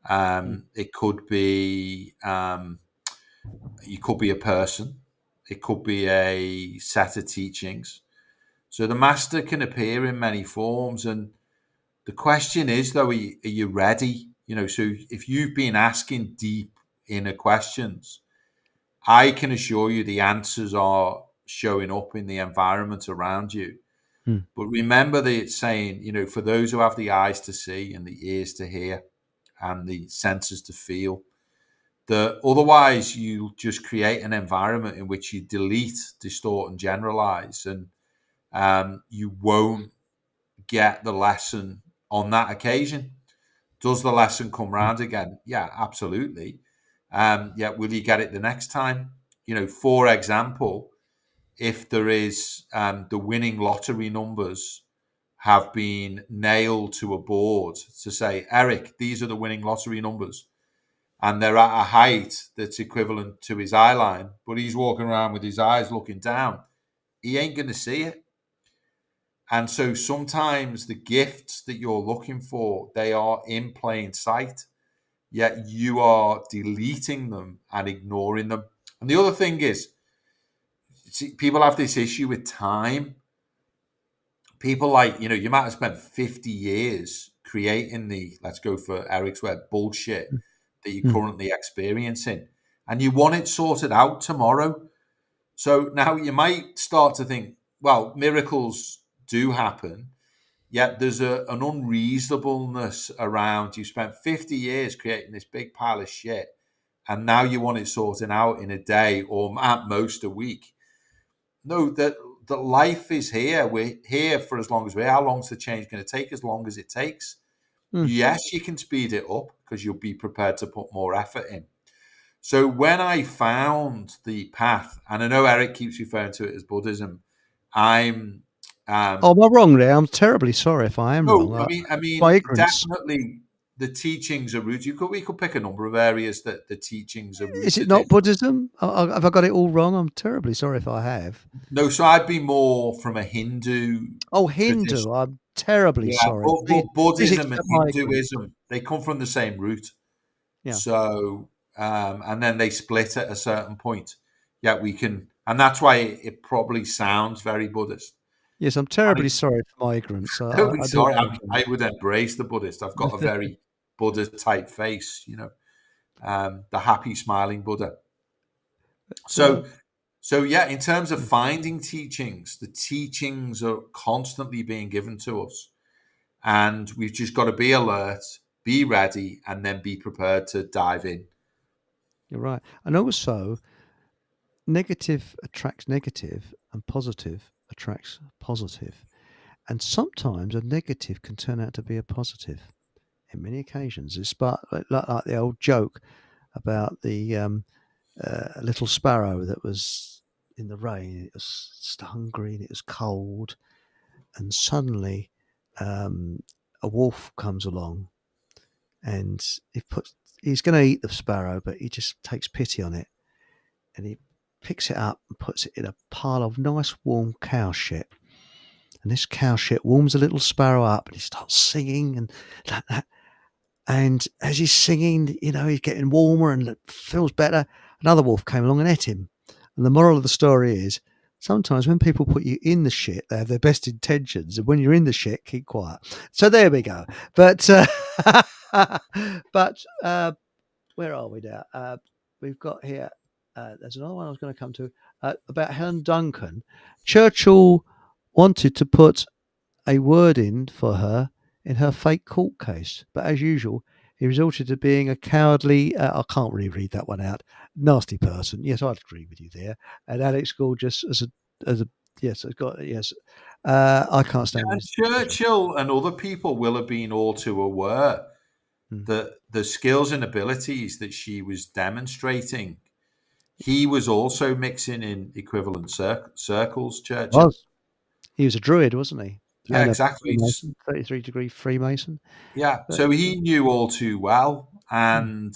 It could be, you could be a person. It could be a set of teachings. So the master can appear in many forms. And the question is, though, are you ready? So if you've been asking deep inner questions, I can assure you the answers are showing up in the environment around you. But remember that it's saying, for those who have the eyes to see and the ears to hear and the senses to feel, that otherwise you just create an environment in which you delete, distort, and generalize, and you won't get the lesson on that occasion. Does the lesson come round again? Yeah, absolutely. Yeah, will you get it the next time? For example, if there is the winning lottery numbers have been nailed to a board to say, Eric, these are the winning lottery numbers, and they're at a height that's equivalent to his eye line, but he's walking around with his eyes looking down, he ain't going to see it. And so sometimes the gifts that you're looking for, they are in plain sight, yet you are deleting them and ignoring them. And the other thing is, people have this issue with time. People you might have spent 50 years creating let's go for Eric's word, bullshit that you're currently experiencing, and you want it sorted out tomorrow. So now you might start to think, well, miracles do happen, yet there's an unreasonableness around. You spent 50 years creating this big pile of shit, and now you want it sorted out in a day or at most a week. No, that life is here. We're here for as long as we're. How long is the change going to take? As long as it takes. Yes, you can speed it up because you'll be prepared to put more effort in. So when I found the path, and I know Eric keeps referring to it as Buddhism, I'm... am I wrong there? I'm terribly sorry if I am wrong. I mean, my ignorance. definitely the teachings are rooted. We could pick a number of areas that the teachings are rooted Is it not in. Buddhism? Have I got it all wrong? I'm terribly sorry if I have. No, so I'd be more from a Hindu. Oh, Hindu. Tradition. I'm terribly sorry. But Buddhism and accept my ignorance. Hinduism, they come from the same root. Yeah. So, and then they split at a certain point. Yeah, we can, and that's why it probably sounds very Buddhist. Yes, I'm terribly sorry for my ignorance. Don't be sorry. I would embrace the Buddhist. I've got a very Buddha type face, the happy smiling Buddha. So yeah, in terms of finding teachings, the teachings are constantly being given to us, and we've just got to be alert, be ready, and then be prepared to dive in. You're right. And also, negative attracts negative and positive attracts positive. And sometimes a negative can turn out to be a positive in many occasions. It's like the old joke about the little sparrow that was in the rain. It was hungry and it was cold, and suddenly a wolf comes along, and he's going to eat the sparrow, but he just takes pity on it, and he picks it up and puts it in a pile of nice warm cow shit. And this cow shit warms the little sparrow up, and he starts singing and like that. And as he's singing, he's getting warmer and it feels better. Another wolf came along and ate him. And the moral of the story is, sometimes when people put you in the shit, they have their best intentions. And when you're in the shit, keep quiet. So there we go. But where are we now? We've got here, there's another one I was going to come to, about Helen Duncan. Churchill wanted to put a word in for her in her fake court case, but as usual, he resorted to being a cowardly, I can't really read that one out, nasty person. Yes, I'd agree with you there. And Alex Gorgeous yes, I've got, yes. I can't stand And this. Churchill and other people will have been all too aware Hmm. that the skills and abilities that she was demonstrating, he was also mixing in equivalent circles, Churchill. He was a druid, wasn't he? Yeah, And a exactly. Freemason, 33-degree Freemason. Yeah, But so he knew all too well. And,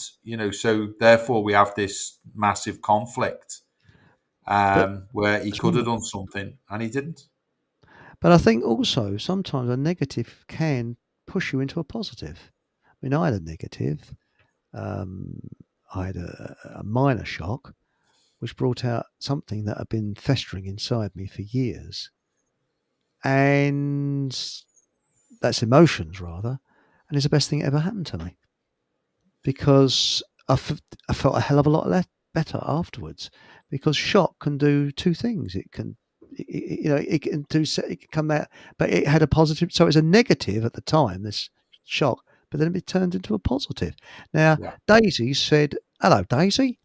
so therefore we have this massive conflict but where he that's could have right. done something and he didn't. But I think also sometimes a negative can push you into a positive. I mean, I had a negative. Um, I had a minor shock, which brought out something that had been festering inside me for years. And that's emotions, rather. And it's the best thing that ever happened to me because I felt a hell of a lot better afterwards. Because shock can do two things. It can, it can do, it can come out, but it had a positive. So it was a negative at the time, this shock, but then it turned into a positive. Now, Yeah. Daisy said, "Hello, Daisy.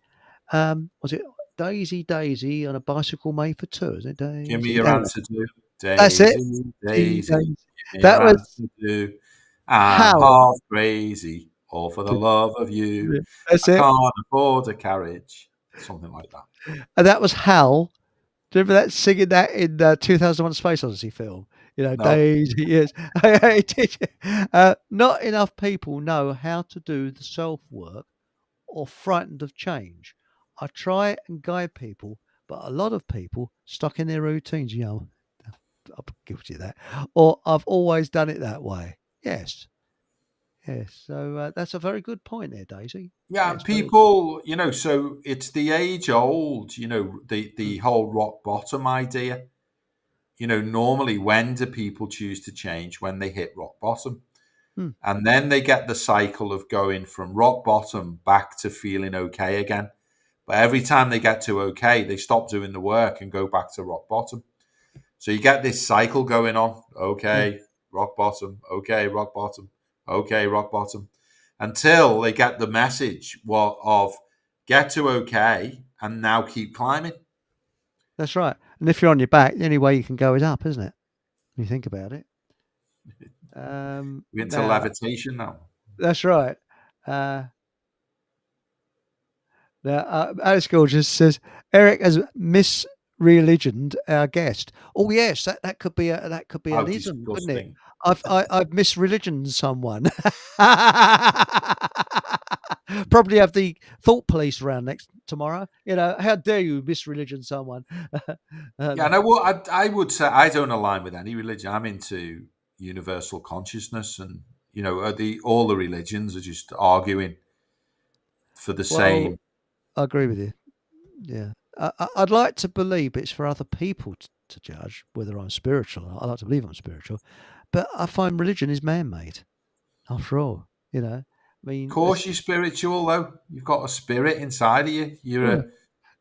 Was it Daisy on a bicycle made for two? Is it Give me Daisy? your Anyway, answer to that's it. Daisy, Daisy. Daisy. Give me That your was answer to I'm Hal. half crazy, all for the love of you. That's I it. can't afford a carriage. Something like that. And that was Hal. Do you remember that singing that in the 2001 Space Odyssey film? No. Daisy, yes. Not enough people know how to do the self work or frightened of change. I try and guide people, but a lot of people stuck in their routines, I'm guilty of that. Or I've always done it that way. Yes. Yes. So that's a very good point there, Daisy. Yeah, Yes. Very good. people, so it's the age old, the Mm, whole rock bottom idea. Normally when do people choose to change? When they hit rock bottom. mm. And then they get the cycle of going from rock bottom back to feeling okay again. But every time they get to okay, they stop doing the work and go back to rock bottom. So you get this cycle going on. Mm. Okay, rock bottom. Okay, rock bottom. Okay, rock bottom. Until they get the message of get to okay and now keep climbing. That's right. And if you're on your back, the only way you can go is up, isn't it? When you think about it. We're into Now, levitation now. that's right. Uh, now, Alice Gorgeous says Eric has misreligioned our guest. Oh yes, that could be How an ism, couldn't it? disgusting. I've misreligioned someone. Probably have the thought police around next tomorrow. How dare you misreligion someone? Yeah, um, and I would say I don't align with any religion. I'm into universal consciousness, and all the religions are just arguing for the well, same. I agree with you. Yeah. I'd like to believe it's for other people to judge whether I'm spiritual. I like to believe I'm spiritual, but I find religion is man-made. After all, I Of mean, course, you're spiritual though. You've got a spirit inside of you. You're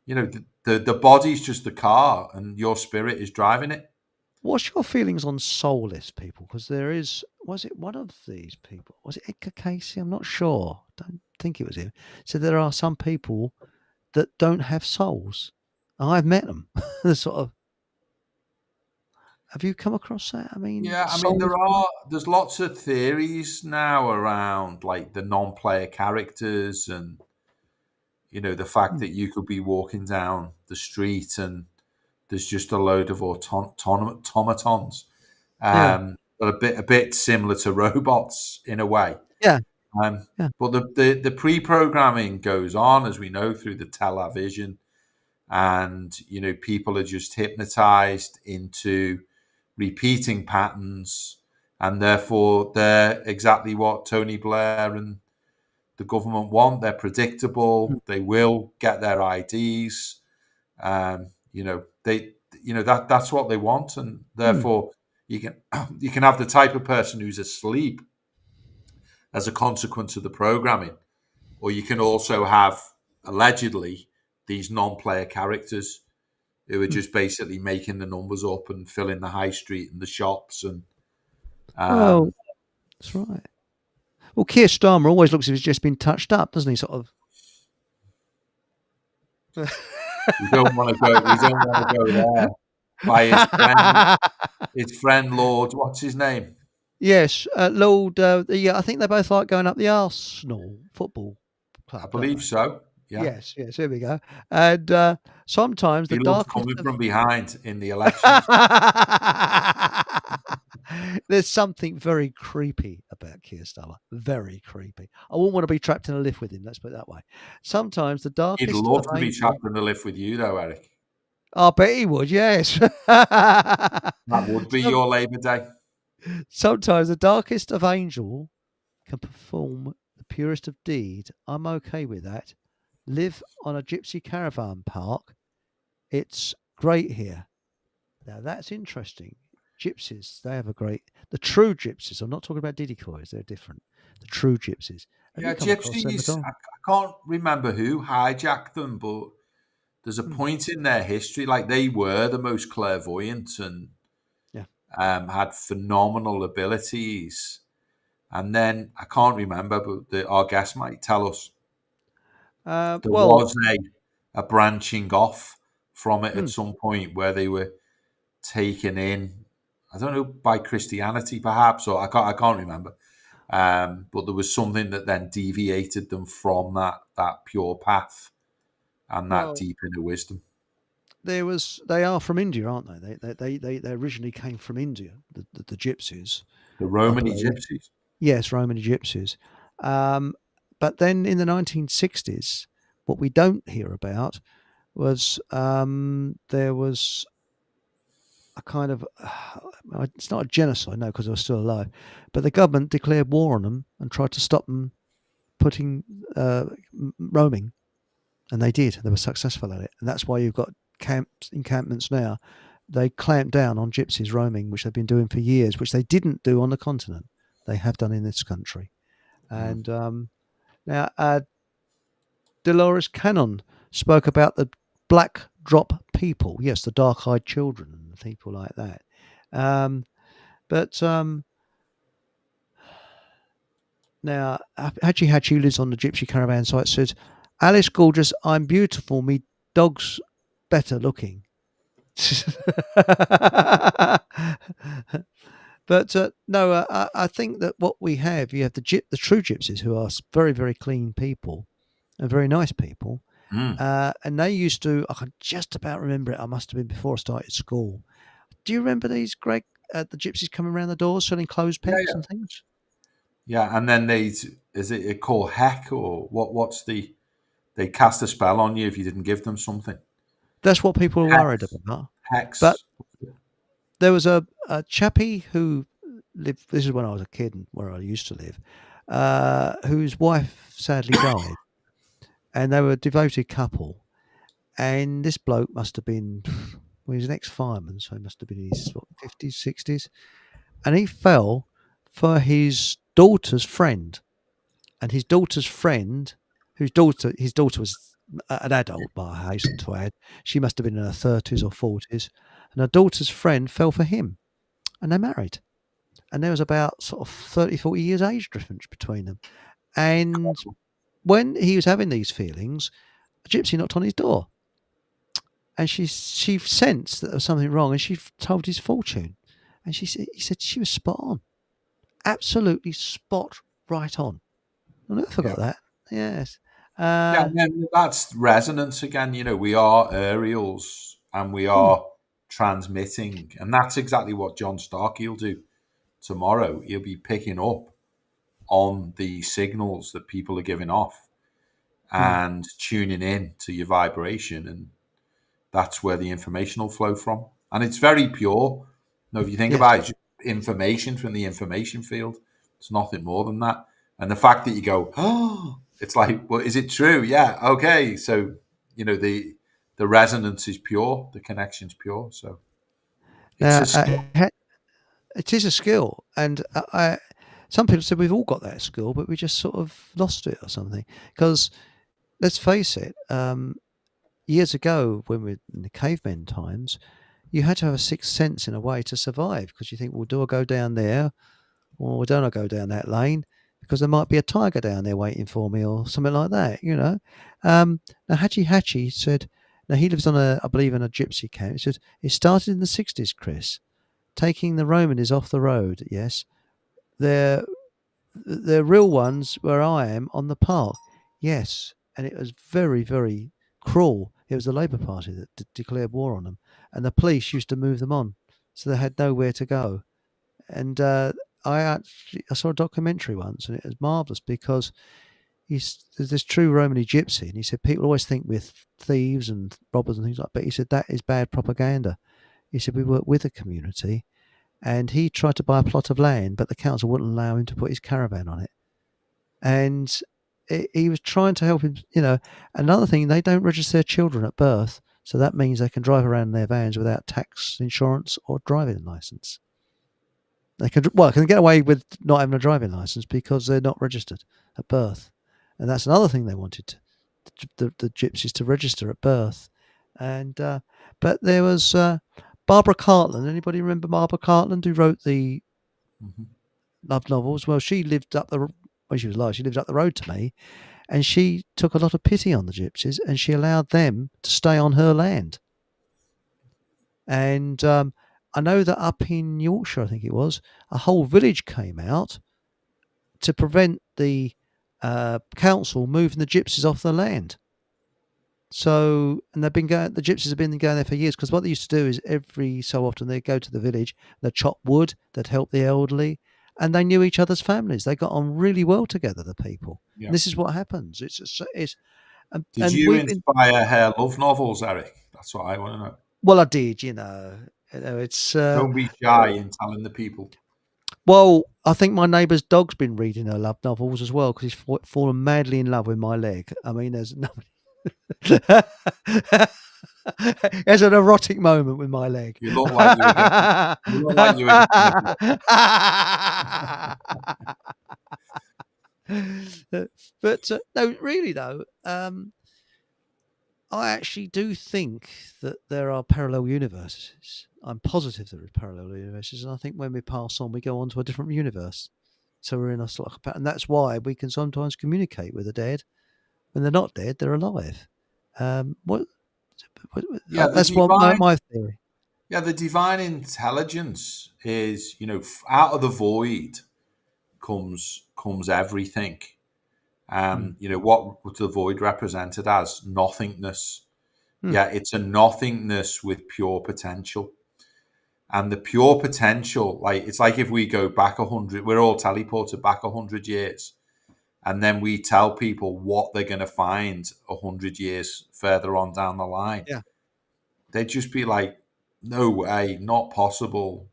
yeah. a, the body's just the car, and your spirit is driving it. What's your feelings on soulless people? Because was it one of these people? Was it Edgar Casey? I'm not sure. Don't think it was him. So there are some people that don't have souls. I've met them. The sort of. Have you come across that? I mean, Yeah, I mean soulless people. there's lots of theories now around like the non-player characters and the fact Hmm. that you could be walking down the street and there's just a load of automatons, Yeah. but a bit similar to robots in a way. Yeah. Um, Yeah. but the pre-programming goes on, as we know, through the television, and people are just hypnotized into repeating patterns, and therefore they're exactly what Tony Blair and the government want. They're Mm. predictable. They will get their IDs. That's what they want, and Mm. therefore you can you can have the type of person who's asleep as a consequence of the programming, or you can also have allegedly these non-player characters who are Mm. just basically making the numbers up and filling the high street and the shops and Well, um, that's right. Well, Keir Starmer always looks as if he's just been touched up, doesn't he? Sort of. we don't want to go. We don't want to go there. By his friend Lord, what's his name? Yes, Lord. Yeah, I think they both like going up the Arsenal football I club, don't believe they? so. Yeah, Yes, yes. Here we go. And sometimes the he loves darkest coming of from behind in the elections. there's something very creepy about Keir Starmer. Very creepy. I wouldn't want to be trapped in a lift with him. Let's put it that way. Sometimes the He'd darkest love of to be angels. trapped in the lift with you, though, Eric. I bet he would. Yes. That would be Some- your Labour Day. Sometimes the darkest of angel can perform the purest of deed. I'm okay with that. Live on a gypsy caravan park. It's great here. Now that's interesting. Gypsies, they have the true gypsies. I'm not talking about decoys, they're different. The true gypsies. Have Yeah, you come across them at gypsies. all? I can't remember who hijacked them, but there's a Hmm. point in their history, like they were the most clairvoyant and Yeah. had phenomenal abilities. And then I can't remember, but our guest might tell us. There Well, was a branching off from it at hmm, some point where they were taken in. I don't know, by Christianity perhaps, or I can't remember. But there was something that then deviated them from that pure path and that well, deep inner wisdom. they are from India, aren't they? They originally came from India, the gypsies, The I Romany believe. gypsies. Yes, Romany gypsies. Um, but then in the 1960s, what we don't hear about was there was a kind of it's not a genocide, no, because they were still alive, but the government declared war on them and tried to stop them putting roaming, and they did. They were successful at it, and that's why you've got encampments now. They clamped down on gypsies roaming, which they've been doing for years, which they didn't do on the continent. They have done in this country, Mm. and now Dolores Cannon spoke about the black drop people. Yes, the dark-eyed children and people like that. But now Hachi Hachi lives on the Gypsy Caravan site. Says, "Alice gorgeous, I'm beautiful. Me dog's better looking." But no, I think that what we have, you have the true gypsies who are very, very clean people and very nice people. Mm. And they used to, I can just about remember it. I must have been before I started school. Do you remember these, Greg? The gypsies coming around the doors selling clothes Yeah, pegs yeah. and things? Yeah, and then is it called heck or what's they cast a spell on you if you didn't give them something. That's what people were worried Hex. about. But Hex. there was a chappie who lived, this is when I was a kid and where I used to live, whose wife sadly died. And they were a devoted couple. And this bloke must have been, well, he was an ex-fireman, so he must have been in his 50s, 60s. And he fell for his daughter's friend. And his daughter's friend, his daughter was an adult, but I hasten to add, she must have been in her 30s or 40s. And her daughter's friend fell for him. And they married. And there was about sort of 30, 40 years age difference between them. And when he was having these feelings, a gypsy knocked on his door. And she sensed that there was something wrong, and she told his fortune. And he said she was spot on, absolutely spot right on. I never Yeah. forgot that. Yes. Yeah, and then that's resonance again. We are aerials and we Hmm. are transmitting. And that's exactly what John Starkey will do tomorrow. He'll be picking up on the signals that people are giving off and tuning in to your vibration. And that's where the information will flow from. And it's very pure. If you think about it, it's information from the information field. It's nothing more than that. And the fact that you go, oh, it's like, well, is it true? Yeah, okay. So, the resonance is pure, the connection's pure. So it's a skill. It is a skill, and some people say we've all got that skill, but we just sort of lost it or something. Because let's face it, years ago when we're in the cavemen times, you had to have a sixth sense in a way to survive, because you think, well, do I go down there, or don't I go down that lane? Because there might be a tiger down there waiting for me, or something like that, Now, Hachi said, now he lives on I believe, in a gypsy camp. He said, it started in the 60s, Chris, taking the Romanies off the road, yes. They're real ones where I am on the park, yes. And it was very, very cruel. It was the Labour Party that declared war on them, and the police used to move them on, so they had nowhere to go. And I saw a documentary once, and it was marvellous, because there's this true Romany gypsy, and he said people always think we're thieves and robbers and things like that, but he said that is bad propaganda. He said we work with the community, and he tried to buy a plot of land, but the council wouldn't allow him to put his caravan on it. And he was trying to help him, Another thing, they don't register their children at birth, so that means they can drive around in their vans without tax, insurance, or driving licence. They can get away with not having a driving licence because they're not registered at birth. And that's another thing they wanted the gypsies to register at birth. And but there was Barbara Cartland. Anybody remember Barbara Cartland, who wrote the love novels? Well, she lived when she was alive, she lived up the road to me, and she took a lot of pity on the gypsies, and she allowed them to stay on her land. And I know that up in Yorkshire, I think it was, a whole village came out to prevent the council moving the gypsies off the land. So, and the gypsies have been going there for years, because what they used to do is every so often they'd go to the village, they'd chop wood, they'd help the elderly, and they knew each other's families. They got on really well together, the people. Yeah. And this is what happens. Did you inspire her love novels, Eric? That's what I want to know. Well, I did, it's... Don't be shy in telling the people. Well, I think my neighbour's dog's been reading her love novels as well, because he's fallen madly in love with my leg. I mean, there's nobody... There's an erotic moment with my leg. You look like you were But no, really though, I actually do think that there are parallel universes. I'm positive there are parallel universes, and I think when we pass on, we go on to a different universe. So we're in a sort of, and that's why we can sometimes communicate with the dead. When they're not dead, they're alive. That's my theory. Yeah, the divine intelligence is, out of the void comes everything. What the void represented as nothingness. Yeah, it's a nothingness with pure potential. And the pure potential, it's like if we go back 100, we're all teleported back 100 years. And then we tell people what they're going to find 100 years further on down the line. Yeah. They'd just be like, no way, not possible.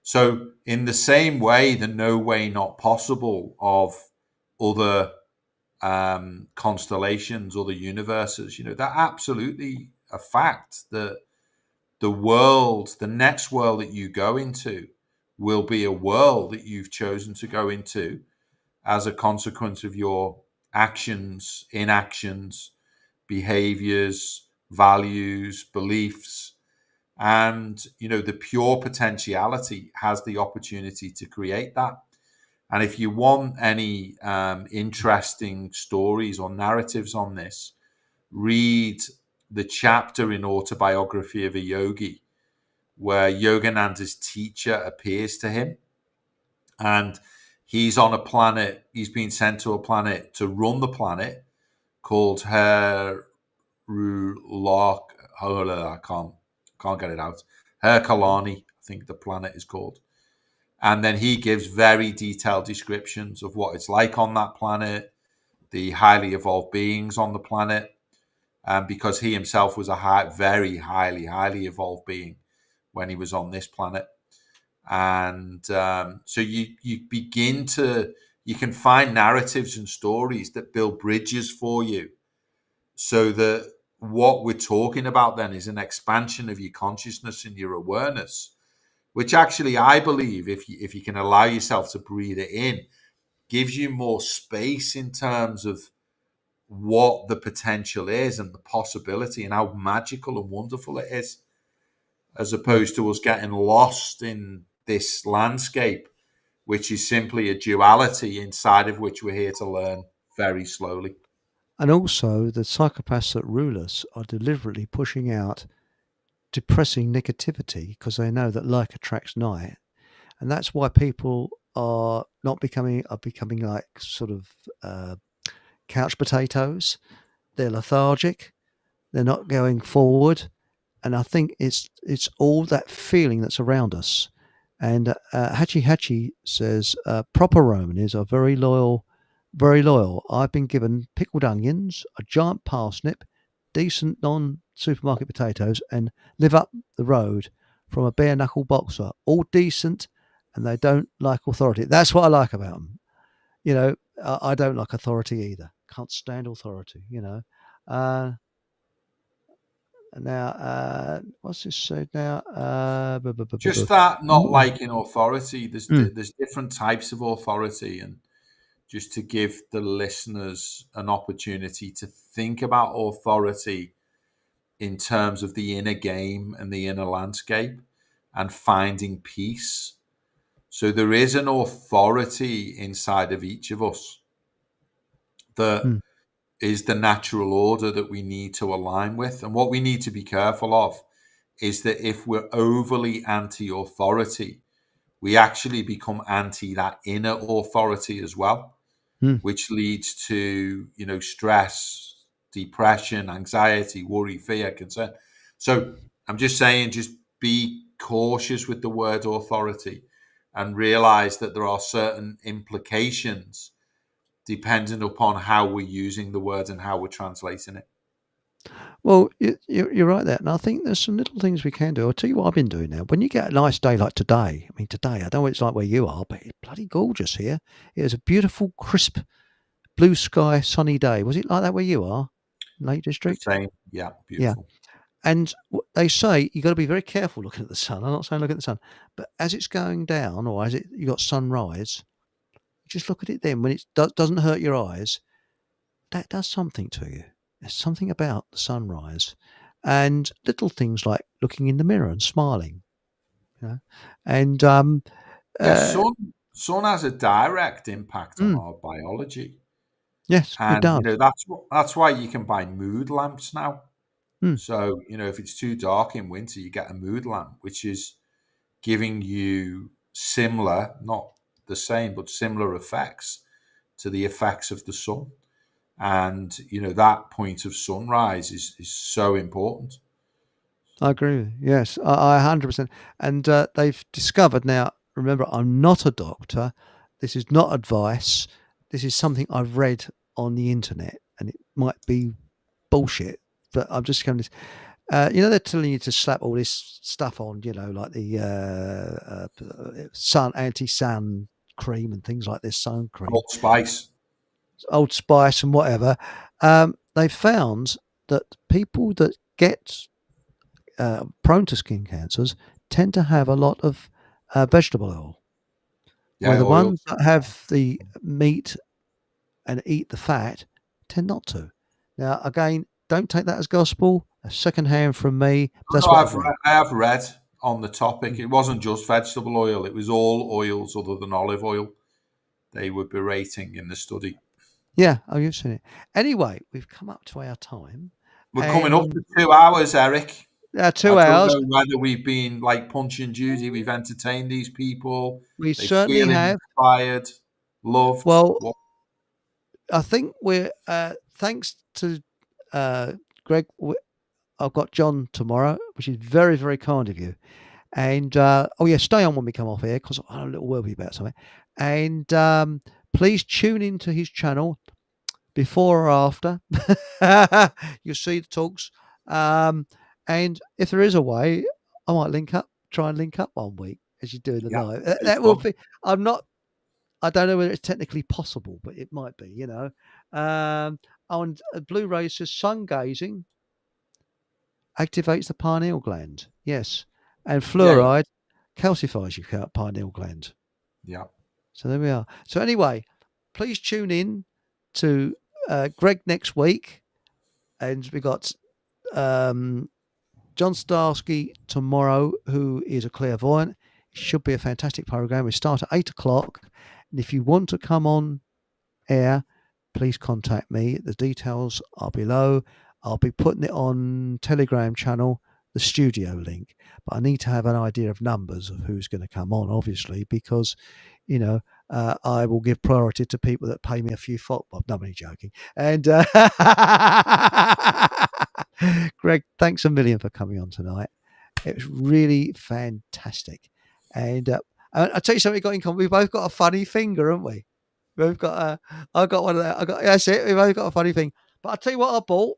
So in the same way, the no way, not possible of other constellations, other universes, they're absolutely a fact that the next world that you go into will be a world that you've chosen to go into as a consequence of your actions, inactions, behaviors, values, beliefs. And, the pure potentiality has the opportunity to create that. And if you want any interesting stories or narratives on this, read the chapter in Autobiography of a Yogi, where Yogananda's teacher appears to him. And he's on a planet, he's been sent to a planet to run the planet called I can't can't get it out. Herculani, I think the planet is called. And then he gives very detailed descriptions of what it's like on that planet, the highly evolved beings on the planet, because he himself was a very highly evolved being when he was on this planet. And so you begin to, you can find narratives and stories that build bridges for you, so that what we're talking about then is an expansion of your consciousness and your awareness, which actually I believe, if you can allow yourself to breathe it in, gives you more space in terms of what the potential is and the possibility and how magical and wonderful it is, as opposed to us getting lost in this landscape, which is simply a duality inside of which we're here to learn very slowly. And also, the psychopaths that rule us are deliberately pushing out depressing negativity because they know that like attracts like, and that's why people are becoming like sort of couch potatoes. They're lethargic. They're not going forward, and I think it's all that feeling that's around us. And Hachi says proper Romans are very loyal, very loyal. I've been given pickled onions, a giant parsnip, decent non-supermarket potatoes, and live up the road from a bare knuckle boxer. All decent, and they don't like authority. That's what I like about them. You know, I don't like authority either. Can't stand authority. You know. Now, what's this said now? Just that not Mm, liking authority. mm, There's different types of authority, and just to give the listeners an opportunity to think about authority in terms of the inner game and the inner landscape and finding peace. So there is an authority inside of each of us that mm, is the natural order that we need to align with. And what we need to be careful of is that if we're overly anti authority, we actually become anti that inner authority as well, mm. which leads to, stress, depression, anxiety, worry, fear, concern. So I'm just saying, just be cautious with the word authority and realize that there are certain implications depending upon how we're using the word and how we're translating it. Well, you're right there, and I think there's some little things we can do. I'll tell you what I've been doing now. When you get a nice day like today, I mean, today, I don't know what it's like where you are, but it's bloody gorgeous here. It was a beautiful, crisp, blue sky, sunny day. Was it like that where you are, Lake The District? same, yeah, Yeah. beautiful. And they say you got to be very careful looking at the sun. I'm not saying look at the sun, but as it's going down, or as you got sunrise, just look at it then. When it doesn't hurt your eyes, that does something to you. There's something about the sunrise, and little things like looking in the mirror and smiling, you know. And Yeah, uh, sun has a direct impact on mm, our biology, yes, it and does. that's why you can buy mood lamps now. Mm, So if it's too dark in winter, you get a mood lamp, which is giving you similar, not the same, but similar effects to the effects of the sun. And that point of sunrise is so important. I agree with you. Yes, I 100%. And they've discovered now. Remember, I'm not a doctor. This is not advice. This is something I've read on the internet, and it might be bullshit, but I'm just going to. They're telling you to slap all this stuff on, like the sun anti-sun cream and things like this, sun cream, Old Spice. Old Spice and whatever. They found that people that get prone to skin cancers tend to have a lot of vegetable oil, where Yeah, the oil. ones that have the meat and eat the fat tend not to. Now, again, don't take that as gospel. A second hand from me. But that's No, what I've read. I have read on the topic. Mm. It wasn't just vegetable oil; it was all oils other than olive oil. They were berating in the study. Yeah, oh, you've seen it. Anyway, we've come up to our time, We're coming up and to 2 hours, Eric. I 2 hours. don't know whether we've been like Punch and Judy. We've entertained these people. We They certainly feel have. inspired, loved. Well, What? I think we're thanks to Greg. I've got John tomorrow, which is very, very kind of you. And stay on when we come off here because I have a little word with you about something. And please tune into his channel before or after. You'll see the talks. And if there is a way, I might try and link up one week as you do the Yeah, live. it's That will fun. be. I don't know whether it's technically possible, but it might be. On Blu-ray says sun gazing activates the pineal gland. Yes, and Yeah, fluoride calcifies your pineal gland. yeah. So there we are. So anyway, please tune in to Greg next week, and we got John Starsky tomorrow, who is a clairvoyant. It should be a fantastic program. We start at 8:00, and if you want to come on air, please contact me. The details are below. I'll be putting it on Telegram channel, the studio link, but I need to have an idea of numbers of who's going to come on, obviously, because I will give priority to people that pay me a few Well, no, I'm only joking. And Greg, thanks a million for coming on tonight. It was really fantastic. And I'll tell you something we got in common. We both got a funny finger, haven't we? We've got I got one of that. That's it. We've both got a funny thing. But I'll tell you what I bought.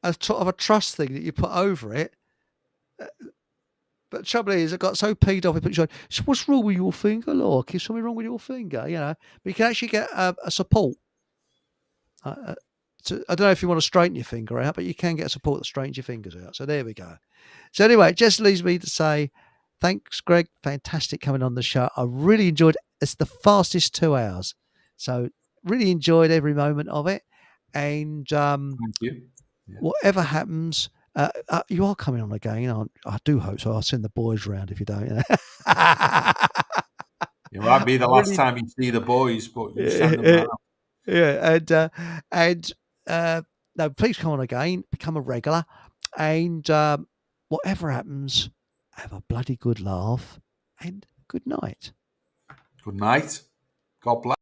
A sort of a truss thing that you put over it. But the trouble is, I got so peed off. So what's wrong with your finger, Look? Is something wrong with your finger? But you can actually get a support. So I don't know if you want to straighten your finger out, but you can get a support that straightens your fingers out. So there we go. So anyway, it just leaves me to say thanks, Greg. Fantastic coming on the show. I really enjoyed it. It's the fastest 2 hours. So really enjoyed every moment of it. And Thank you. Yeah. whatever happens, you are coming on again. I do hope so. I'll send the boys round if you don't. It might be the last time you see the boys, but you send them around. Yeah, and no, please come on again, become a regular, and whatever happens, have a bloody good laugh, and good night. Good night. God bless.